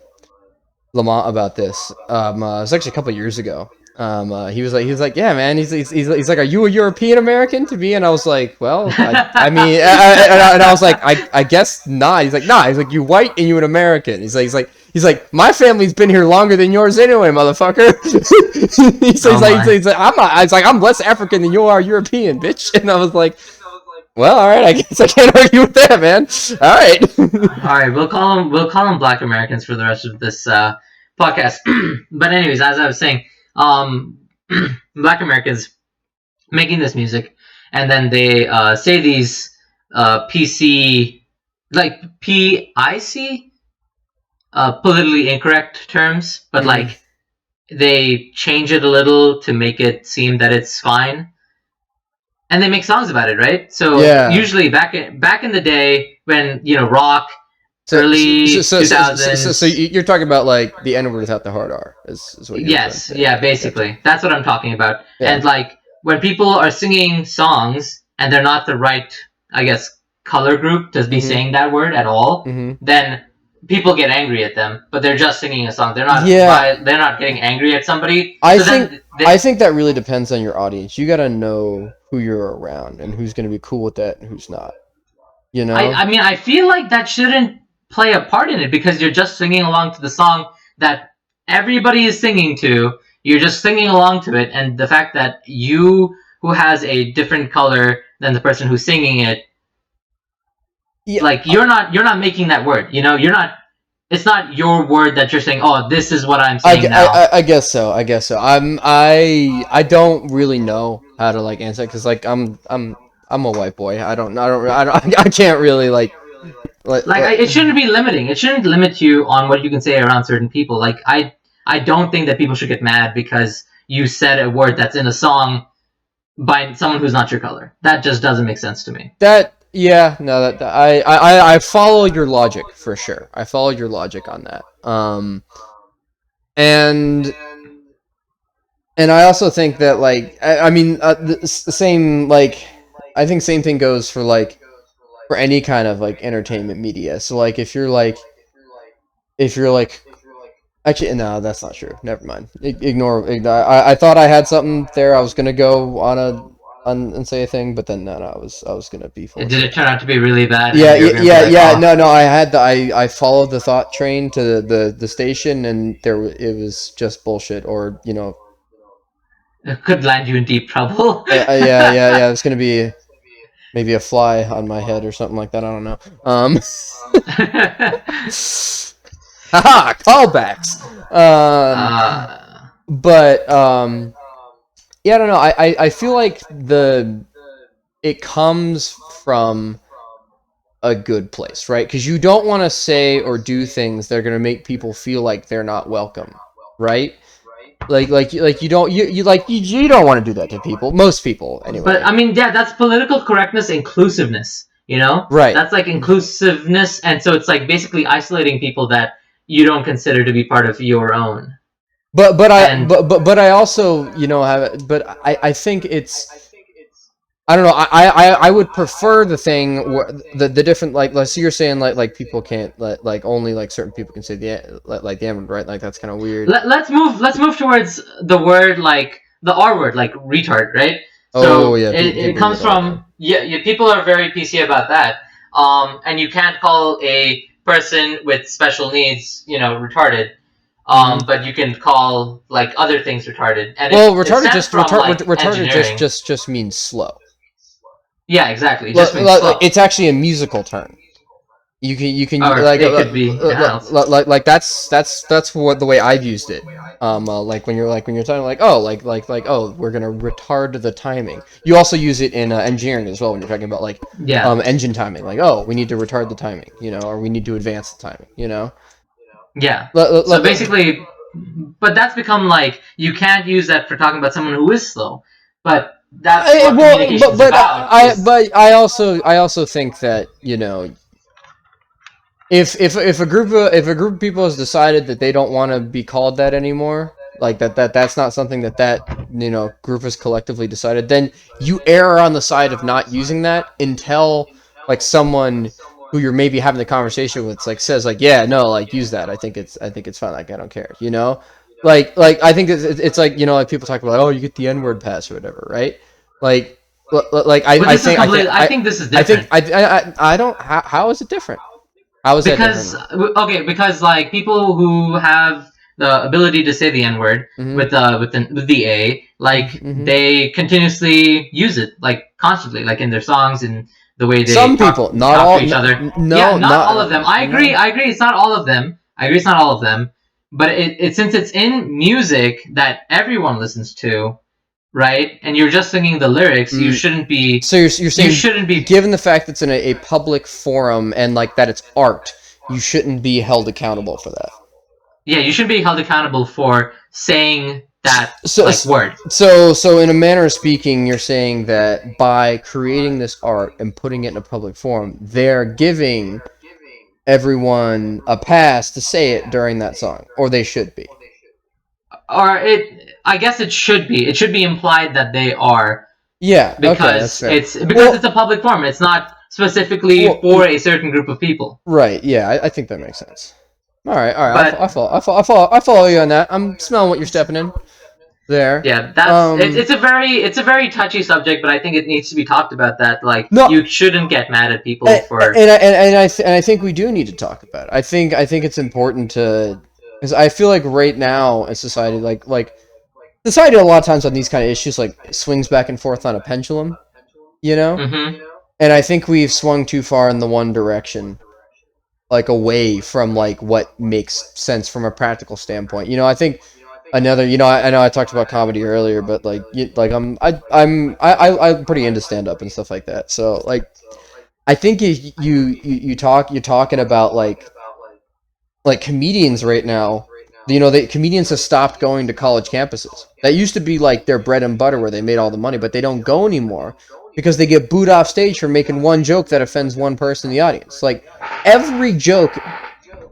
about this. It was actually a couple years ago. He was like, yeah, man. He's like, are you a European American to me? And I was like, well, I mean, and I was like, I guess not. He's like, nah. He's like, you white and you an American. He's like, my family's been here longer than yours anyway, motherfucker. Oh my. He's like, I'm not. I was like, I'm less African than you are European, bitch. And I was like, well, all right. I guess I can't argue with that, man. All right. All right, we'll call them Black Americans for the rest of this podcast. But anyways, as I was saying, um, Black Americans making this music, and then they say these PC like PIC politically incorrect terms, but Mhm. like they change it a little to make it seem that it's fine, and they make songs about it, right? So Yeah. usually back in the day when rock So, early 2000s. so you're talking about like the N word without the hard R, is what you're referring Yes, to. yeah, Gotcha. basically. That's what I'm talking about. Yeah. And like when people are singing songs and they're not the right I guess, color group to be Mhm. saying that word at all, Mhm. then people get angry at them. But they're just singing a song. Yeah, They're not getting angry at somebody. I So think then I they, think that really depends on your audience. You gotta know who you're around and who's gonna be cool with that and who's not. You know? I mean, I feel like that shouldn't play a part in it because you're just singing along to the song that everybody is singing to. You're just singing along to it, and the fact that you, who has a different color than the person who's singing it, Yeah, like you're not making that word. You know, you're not. It's not your word that you're saying. Oh, this is what I'm saying now. I guess so. I guess so. I don't really know how to like answer because like I'm a white boy. I can't really Like it shouldn't be limiting. It shouldn't limit you on what you can say around certain people. Like I don't think that people should get mad because you said a word that's in a song by someone who's not your color. That just doesn't make sense to me. that yeah no I follow your logic for sure. I follow your logic on that. And I also think that like I mean the same like I think same thing goes for like for any kind of like entertainment media. So like if you're like actually no, that's not true. Never mind. Ignore. I thought I had something there. I was gonna go on and say a thing, but then no, I was gonna be full of Did it shit. turn out to be really bad Yeah, and you're gonna be like, yeah. oh, No, I had I followed the thought train to the station, and it was just bullshit, or you know, it could land you in deep trouble. yeah. It's gonna be maybe a fly on my head or something like that. I don't know. Haha, callbacks. uh, But yeah, I don't know. I feel like it comes from a good place, right? Because you don't want to say or do things that are going to make people feel like they're not welcome, right? Like you don't want to do that to people. Most people, but anyway. I mean, yeah, that's political correctness, inclusiveness. You know, Right. that's like inclusiveness, and so it's like basically isolating people that you don't consider to be part of your own. And But I also have but I think it's I don't know. I would prefer the thing where the different like so you're saying like people can't like only like certain people can say like the M word, right? Like that's kind of weird. let's move towards the word like the R word, like retard, right? Oh So yeah, it people use comes it all the time. from yeah, people are very PC about that. And you can't call a person with special needs, you know, retarded. Hmm. But you can call like other things retarded, and Well, it stems from like retarded engineering. just means slow. Yeah, exactly. It just means slow. It's actually a musical term. You can Or it could be anything else. that's what the way I've used it. Like when you're talking like oh oh we're gonna retard the timing. You also use it in engineering as well when you're talking about like Yeah, engine timing. Like oh we need to retard the timing, or we need to advance the timing. yeah. Let, let, So let, let- basically, but that's become like you can't use that for talking about someone who is slow. But that's what well, communication is about. Is but I also think that if a group of people has decided that they don't want to be called that anymore, like that's not something that group has collectively decided, then you err on the side of not using that until like someone who you're maybe having the conversation with like says like yeah no like use that I think it's fine like I don't care like I think it's like like people talk about oh you get the N-word pass or whatever, right? like like but this is completely. I think this is different. I don't how is it different? How is that Because different? okay, because like people who have the ability to say the N word Hmm. with the A, like Hmm. they continuously use it like constantly, like in their songs and the way they Some people, not talk to all. each other. Yeah, No, not all of not them. I agree. no. I agree. It's not all of them. I agree. It's not all of them. But it since it's in music that everyone listens to, right? And you're just singing the lyrics. You Mm, shouldn't be. so you're You saying, shouldn't be. given the fact that it's in a public forum and like that it's art, you shouldn't be held accountable for that. Yeah, you shouldn't be held accountable for saying that So like word. so in a manner of speaking, you're saying that by creating this art and putting it in a public forum, they're giving everyone a pass to say it during that song, or they should be. Or it I guess it should be implied that they are Yeah. Okay, that's fair. because Well, it's a public forum. It's not specifically Well, for a certain group of people. right. Yeah, I think that makes sense. All right. But I follow you on that. I'm smelling what you're stepping in there. yeah, that's it's a very touchy subject, but I think it needs to be talked about. That like No, you shouldn't get mad at people for. and I think we do need to talk about it. I think it's important to, because I feel like right now in society, like society a lot of times on these kind of issues like swings back and forth on a pendulum, you know. Mm-hmm. And I think we've swung too far in the one direction, like away from like what makes sense from a practical standpoint. You know, I think another, you know, I know I talked about comedy earlier, but like I'm pretty into stand up and stuff like that. So like I think if you're talking about like comedians right now. You know, comedians have stopped going to college campuses. That used to be like their bread and butter where they made all the money, but they don't go anymore because they get booed off stage for making one joke that offends one person in the audience. Like every joke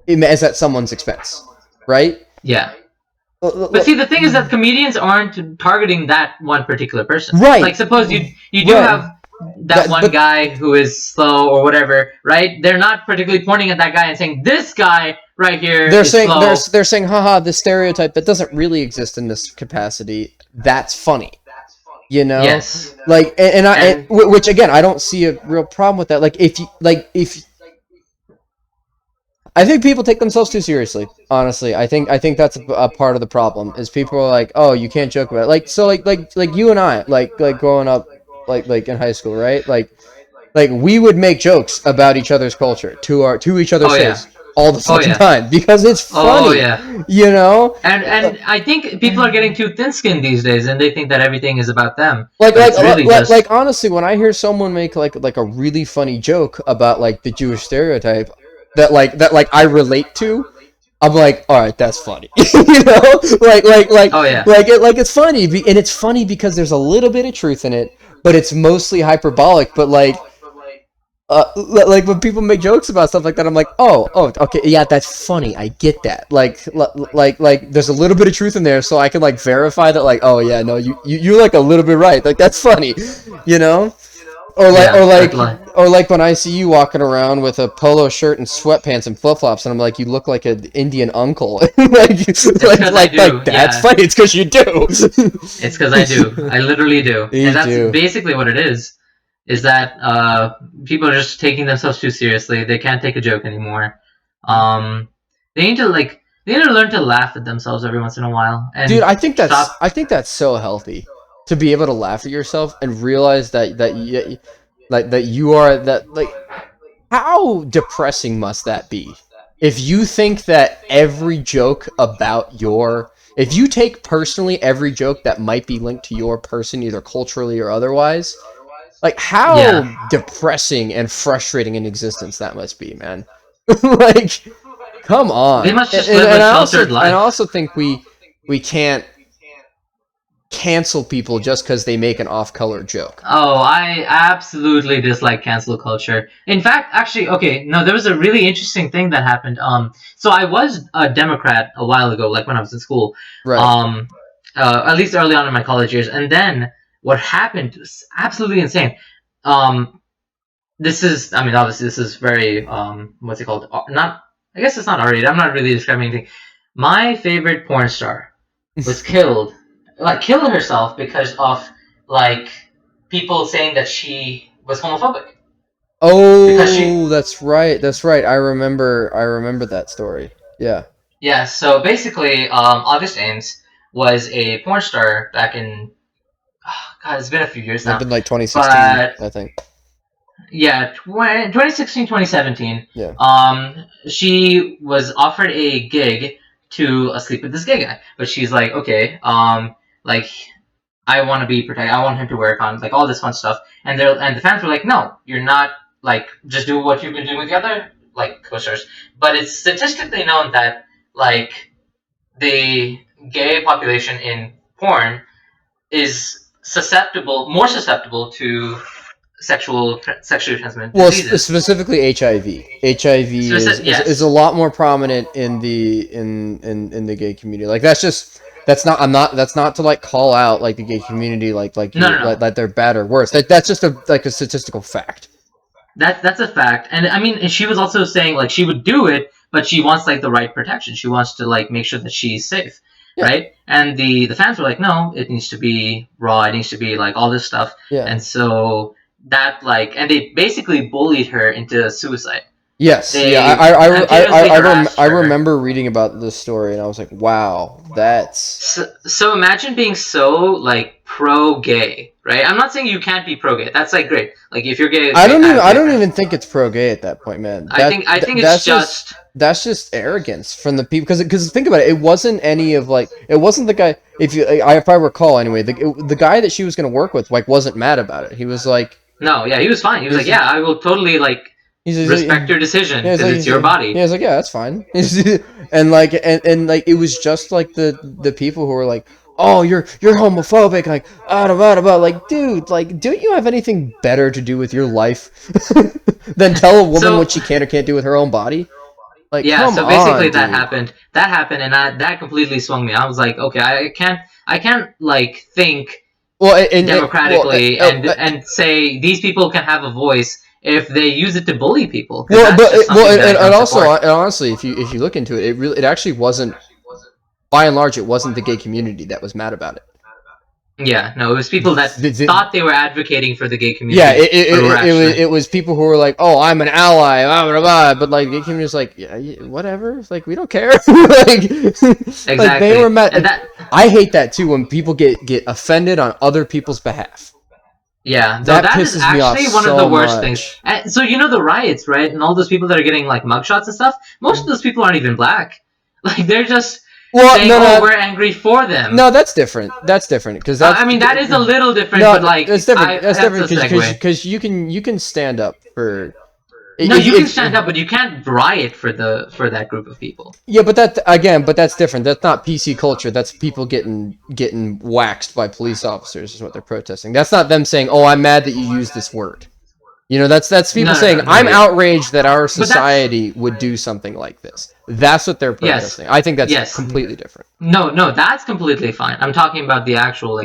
is at someone's expense, right? Yeah. But see, the thing is that comedians aren't targeting that one particular person. Right. Like, suppose you do have that one guy who is slow or whatever, right? They're not particularly pointing at that guy and saying, this guy right here is slow. They're saying, haha, this stereotype that doesn't really exist in this capacity, that's funny. You know? Yes. Like, which again, I don't see a real problem with that. Like, if I think people take themselves too seriously. Honestly, I think that's a part of the problem. Is people are like, oh, you can't joke about it. Like, so like you and I, like growing up, like in high school, right? Like we would make jokes about each other's culture to each other's face all the fucking time because it's funny. Oh yeah. You know. And I think people are getting too thin-skinned these days, and they think that everything is about them. Like honestly, when I hear someone make like a really funny joke about like the Jewish stereotype that I relate to, I'm like, all right, that's funny. You know, oh yeah, it's funny, and it's funny because there's a little bit of truth in it, but it's mostly hyperbolic. But like when people make jokes about stuff like that, I'm like, oh, okay, yeah, that's funny. I get that. Like there's a little bit of truth in there, so I can like verify that. Like, oh yeah, no, you're like a little bit right. Like that's funny, you know. Or like when I see you walking around with a polo shirt and sweatpants and flip flops, and I'm like, you look like an Indian uncle. like that's funny. It's because you do. It's because I do. I literally do. And that's basically what it is. Is that people are just taking themselves too seriously. They can't take a joke anymore. They need to learn to laugh at themselves every once in a while. And dude, I think that's so healthy. To be able to laugh at yourself and realize that you are that, like, how depressing must that be? If you think that every joke about if you take personally every joke that might be linked to your person, either culturally or otherwise, like how depressing and frustrating an existence that must be, man. Like, come on. They must just live a sheltered life. And I also think we can't cancel people just because they make an off-color joke. Oh, I absolutely dislike cancel culture. In fact, actually, okay, no, there was a really interesting thing that happened. So I was a Democrat a while ago, like when I was in school. Right. At least early on in my college years, and then what happened was absolutely insane. Obviously, this is very what's it called? I guess it's not R-rated. I'm not really describing anything. My favorite porn star was killed. Killed herself because of people saying that she was homophobic. Oh, that's right. I remember that story. Yeah. Yeah. So basically, August Ames was a porn star back in. God, it's been a few years now. It's been like 2016, I think. Yeah, 2016, 2017. Yeah. She was offered a gig to sleep with this gay guy, but she's like, okay, I want to be protected. I want him to wear a condom, all this fun stuff. And the fans were like, no, you're not. Just do what you've been doing with the other co-stars. But it's statistically known that the gay population in porn is more susceptible to sexually transmitted diseases. Well, specifically HIV. HIV is a lot more prominent in the gay community. Like that's not to call out the gay community like they're bad or worse. That's just a statistical fact. That's a fact. And I mean, she was also saying like she would do it, but she wants like the right protection. She wants to like make sure that she's safe, Yeah, right? And the fans were like, no, it needs to be raw. It needs to be like all this stuff. yeah. And so that like, and they basically bullied her into suicide. Yes, yeah, They continuously harassed I her. remember reading about this story, and I was like, wow, that's So imagine being so like pro gay, right? I'm not saying you can't be pro gay. That's like great. Like if you're gay, okay, I I okay. don't even think it's pro gay at that point, man. I think it's just That's just arrogance from the people because think about it, it wasn't any of like it wasn't the guy if I recall anyway, the guy that she was going to work with like wasn't mad about it. He was like no, yeah, he was fine. He was like, yeah, I will totally like he's respect like, your decision yeah, because it's your body. yeah, it's like, yeah, that's fine. And like it was just like the people who were like, "Oh, you're homophobic." Like, like, dude, like, don't you have anything better to do with your life than tell a woman So what she can or can't do with her own body? Like, yeah, come so basically on, dude. that happened, and that completely swung me. I was like, okay, I can't like think Well, democratically and say these people can have a voice if they use it to bully people because well, that's just something that I and don't also, support. and honestly, if you look into it, it actually wasn't. By and large, it wasn't the gay community that was mad about it. Yeah, no, it was people that thought they were advocating for the gay Yeah, community, but were actually it was people who were like, "Oh, I'm an ally," blah, blah, blah, but like the community was like, "Yeah, whatever." It's like we don't care. Like they were exactly, mad. and that I hate that too when people get offended on other people's behalf. yeah, no, That that is pisses me off actually one of the so worst things. much. And so you know the riots, right? And all those people that are getting like mugshots and stuff. Most of those people aren't even black. Like they're just Well, saying, "Oh, we're angry for them." no, that's different. That's different because that's. I mean, that is a little different, No, but like, that's different. That's that's different a segue. because you can stand up for. No, you can stand up, but you can't riot for that group of people. Yeah, but that again, but that's different. That's not PC culture. That's people getting waxed by police officers is what they're protesting. That's not them saying, "Oh, I'm mad that you used this word." You know, that's people saying, "I'm yeah. outraged that our But that's society would do something like this." That's what they're yes, protesting. I think that's yes. completely different. No, that's completely fine. I'm talking about the actual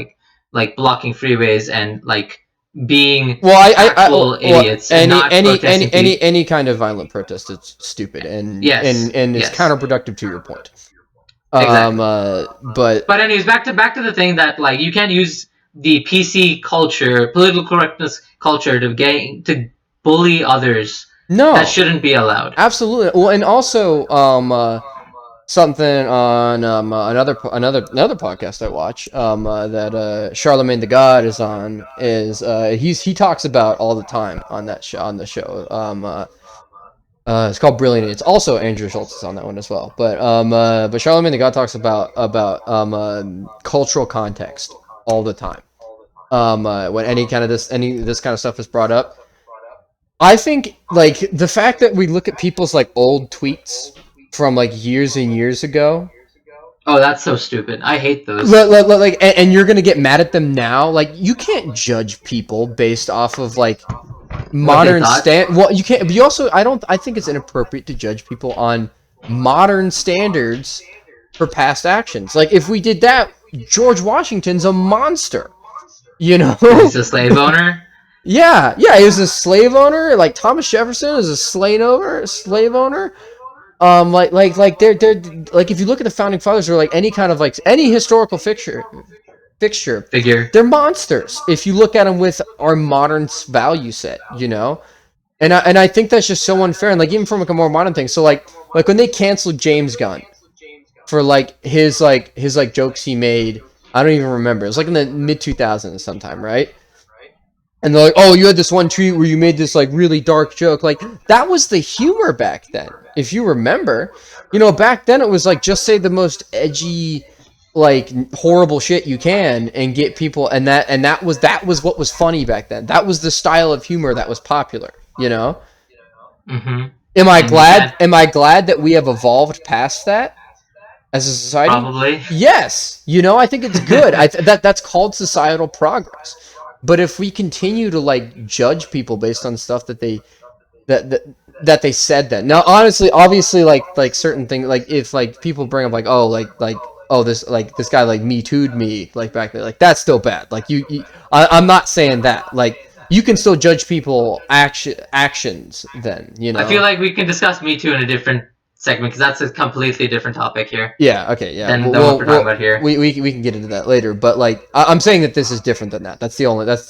like blocking freeways and like being Well, actual idiots and not protesting people. any kind of violent protest is stupid and Yes, and is yes, counterproductive to your point. exactly. But anyways, back to the thing that like you can't use the PC culture, political correctness culture to bully others. no, That shouldn't be allowed. absolutely. Well, and also something on another podcast I watch that Charlemagne the God is on is he talks about all the time on the show. It's called Brilliant. It's also Andrew Schultz is on that one as well. But Charlemagne the God talks about cultural context all the time. When any this kind of stuff is brought up, I think like the fact that we look at people's like old tweets from like years and years ago, Oh, that's so stupid. I hate those. like, and you're gonna get mad at them now. Like you can't judge people based off of like What they modern thought. stand. Well, you can't. But you also, I don't. I think it's inappropriate to judge people on modern standards for past actions. Like if we did that, George Washington's a monster. You know? He's a slave owner. Yeah, he was a slave owner. Like Thomas Jefferson is a slave owner. Like they're like if you look at the founding fathers or like any kind of like any historical fixture, Figure. they're monsters. If you look at them with our modern value set, you know, and I think that's just so unfair. And like even from like a more modern thing, so like when they canceled James Gunn for like his jokes he made, I don't even remember. It was like in the mid 2000s sometime, right? And they're like, "Oh, you had this one tweet where you made this like really dark joke." Like that was the humor back then, if you remember. You know, back then it was like just say the most edgy, like horrible shit you can, and get people. And that was what was funny back then. That was the style of humor that was popular. You know. Mm-hmm. Am I And you glad? can't Am I glad that we have evolved past that as a society? probably. Yes. You know, I think it's good. That's called societal progress. But if we continue to like judge people based on stuff that they that they said that now, honestly, obviously, like certain things, like if like people bring up like oh oh this guy like me too'd me like back then, like that's still bad. Like I'm not saying that. Like you can still judge people actions then, you know. I feel like we can discuss Me Too in a different segment because that's a completely different topic here Yeah, okay, yeah. than what we're talking about here. We can get into that later, but like I'm saying that this is different than that.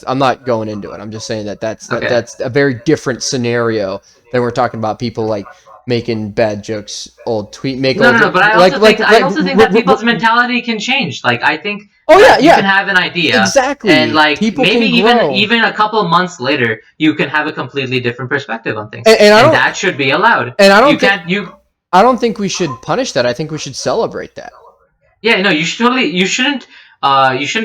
I'm not going into it. I'm just saying that that's a very different scenario than we're talking about people like making bad jokes, old tweet make No. But I also think that people's mentality can change. Like I think. Oh yeah, you can have an idea, exactly, and like people maybe can even a couple months later, you can have a completely different perspective on things, and that should be allowed. And I don't think we should punish that. I think we should celebrate that. Yeah, no, you shouldn't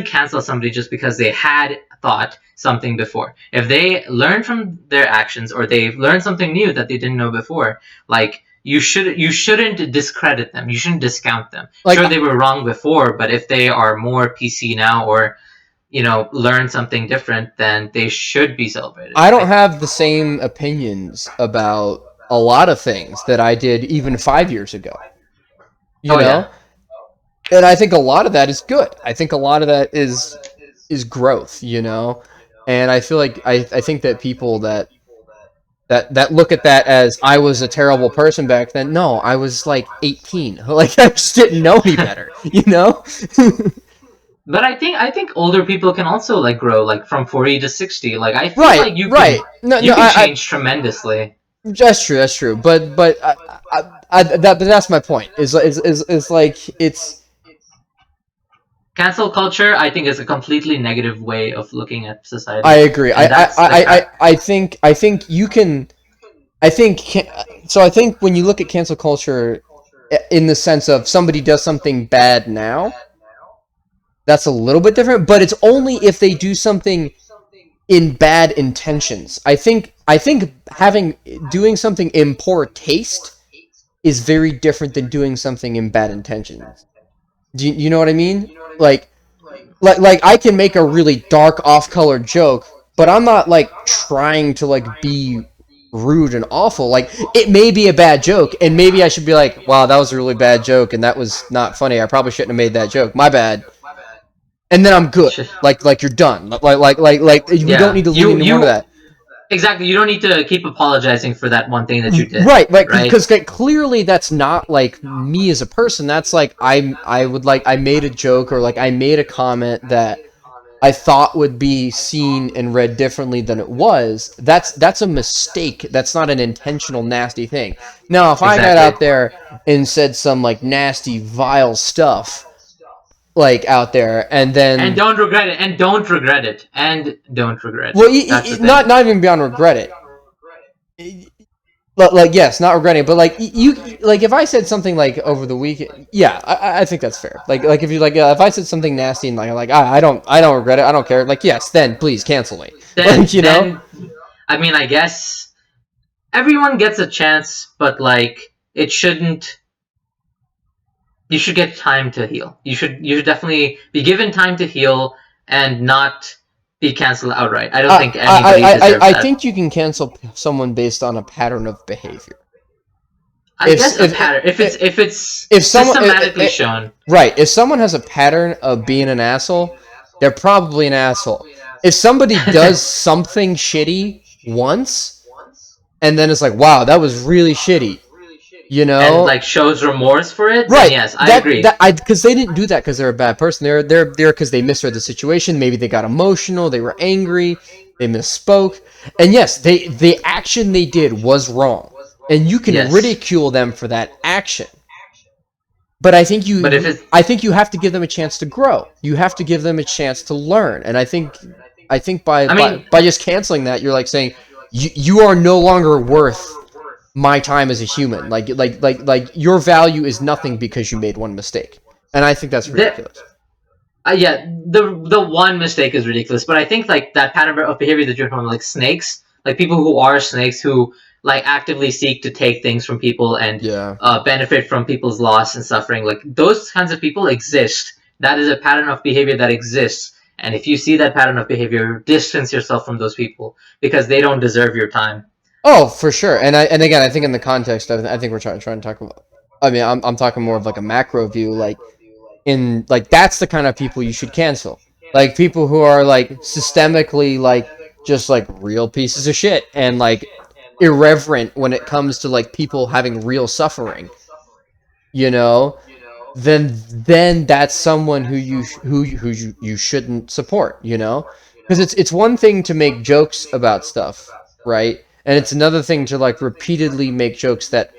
cancel somebody just because they had thought something before. If they learn from their actions or they've learned something new that they didn't know before, like you shouldn't discredit them. You shouldn't discount them. Like, sure, they were wrong before, but if they are more PC now or learn something different, then they should be celebrated. I don't have the same opinions about a lot of things that I did even 5 years ago. You know? Yeah. And I think a lot of that is good. I think a lot of that is growth, you know? And I feel like I think that people that look at that as I was a terrible person back then. No, I was like 18. Like I just didn't know any better, you know? But I think older people can also like grow like from 40 to 60. Like I feel like you can change tremendously. That's true. But that's my point. Is like it's cancel culture. I think is a completely negative way of looking at society. I agree. I think you can. I think when you look at cancel culture, in the sense of somebody does something bad now, that's a little bit different. But it's only if they do something in bad intentions. I think doing something in poor taste is very different than doing something in bad intentions. Do you know what I mean? Like I can make a really dark off-color joke, but I'm not like trying to like be rude and awful. Like it may be a bad joke, and maybe I should be like, wow, that was a really bad joke, and that was not funny. I probably shouldn't have made that joke. My bad. And then I'm good. Like you're done. Like you don't need to lean into more of that. Exactly. You don't need to keep apologizing for that one thing that you did. Right. Because clearly that's not like me as a person. That's like I made a joke or like I made a comment that I thought would be seen and read differently than it was. That's a mistake. That's not an intentional nasty thing. Now, if I got out there and said some like nasty, vile stuff, like out there, and don't regret it. Well, not even beyond regret it. Like yes, not regretting it, but like you like if I said something like over the weekend, yeah, I think that's fair. Like if you like if I said something nasty and like I don't regret it, I don't care. Like yes, then please cancel me. Know. I mean, I guess everyone gets a chance, but like it shouldn't. You should get time to heal. You should definitely be given time to heal and not be canceled outright. I don't think anybody deserves that. I think you can cancel someone based on a pattern of behavior. I guess a pattern. If it's systematically shown. Right. If someone has a pattern of being an asshole, they're probably an asshole. If somebody does something shitty once, and then it's like, wow, that was really shitty. You know, and like shows remorse for it. Right? Yes, I agree. Because they didn't do that because they're a bad person. They're there because they misread the situation. Maybe they got emotional. They were angry. They misspoke. And yes, the action they did was wrong, and you can ridicule them for that action. But I think you have to give them a chance to grow. You have to give them a chance to learn. And I think by just canceling that, you're like saying you are no longer worth my time as a human. Like your value is nothing because you made one mistake, and I think that's ridiculous. The one mistake is ridiculous, but I think like that pattern of behavior that you're talking about, like snakes, like people who are snakes who like actively seek to take things from people and benefit from people's loss and suffering, like those kinds of people exist. That is a pattern of behavior that exists, and if you see that pattern of behavior, distance yourself from those people because they don't deserve your time. Oh, for sure. And again, I think in the context of, I think we're trying to talk about, I mean, I'm talking more of like a macro view, like that's the kind of people you should cancel. Like people who are like systemically like just like real pieces of shit and like irreverent when it comes to like people having real suffering, you know, then that's someone who you shouldn't support, you know, because it's one thing to make jokes about stuff, right? And it's another thing to like repeatedly make jokes that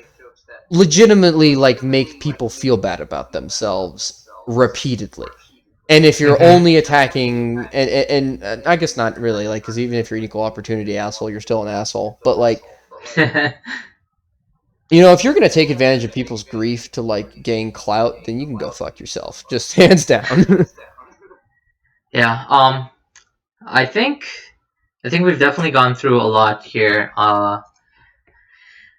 legitimately like make people feel bad about themselves repeatedly. And if you're Mhm. only attacking, and I guess not really, like, because even if you're an equal opportunity asshole, you're still an asshole. But like, you know, if you're gonna take advantage of people's grief to like gain clout, then you can go fuck yourself, just hands down. Yeah. I think we've definitely gone through a lot here. I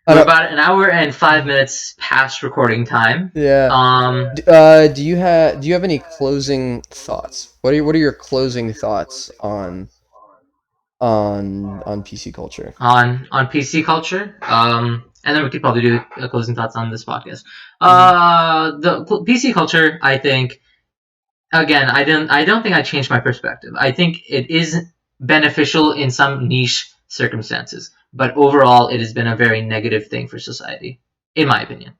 We're don't, about an hour and 5 minutes past recording time. yeah. Um, Do you have any closing thoughts? What are your closing thoughts on PC culture? on PC culture. And then we could probably do closing thoughts on this podcast. Mhm. The PC culture, I think, again, I don't think I changed my perspective. I think it is beneficial in some niche circumstances, but overall, it has been a very negative thing for society, in my opinion.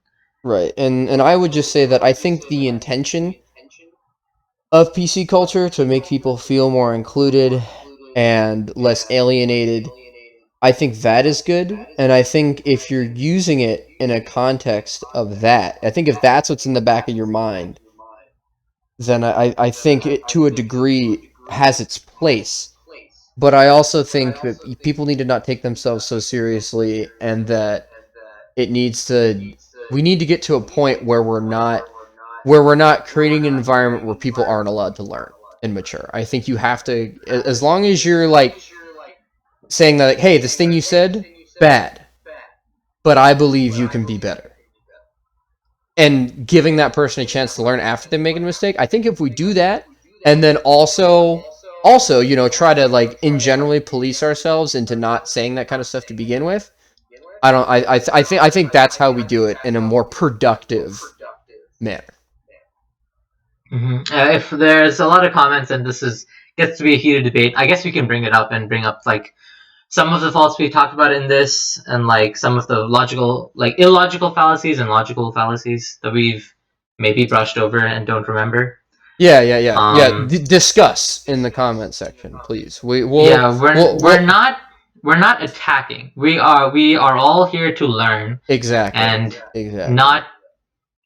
Right, and I would just say that I think the intention of PC culture to make people feel more included and less alienated, I think that is good. And I think if you're using it in a context of that, I think if that's what's in the back of your mind, then I think it to a degree has its place. But I also think that people need to not take themselves so seriously, and that it needs to we need to get to a point where we're not creating an environment where people aren't allowed to learn and mature. I think you have to, as long as you're like saying that, like, hey, this thing you said, bad, but I believe you can be better, and giving that person a chance to learn after they make a mistake. I think if we do that, and then also, you know, try to like in generally police ourselves into not saying that kind of stuff to begin with. I don't. I think that's how we do it in a more productive manner. If there's a lot of comments and this is gets to be a heated debate, I guess we can bring it up and bring up like some of the faults we talked about in this, and like some of the logical, like illogical fallacies and logical fallacies that we've maybe brushed over and don't remember. Yeah. Um, Discuss in the comment section, please. yeah, we're We'll not attacking. We are all here to learn exactly, and exactly, not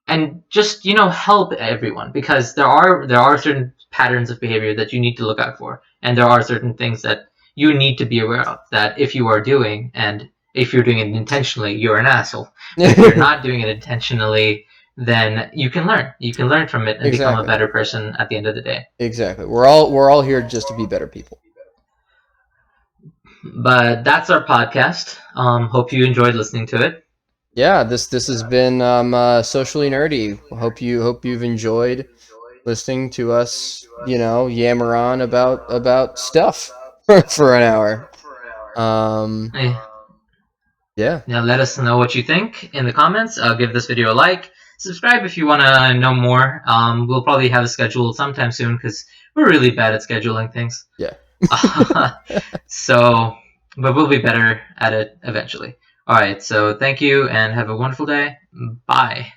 and just help everyone, because there are certain patterns of behavior that you need to look out for, and there are certain things that you need to be aware of, that if you are doing, and if you're doing it intentionally, you're an asshole. But if you're not doing it intentionally, then you can learn from it and become a exactly, better person at the end of the day. exactly. We're all here just to be better people. But that's our podcast. Hope you enjoyed listening to it. Yeah, this has been socially nerdy. Hope you've enjoyed listening to us, you know, yammer on about stuff for an hour. Um, Eh, yeah. Now let us know what you think in the comments. Give this video a like. Subscribe if you want to know more. We'll probably have a schedule sometime soon because we're really bad at scheduling things. Yeah. So, but we'll be better at it eventually. All right. So thank you and have a wonderful day. Bye.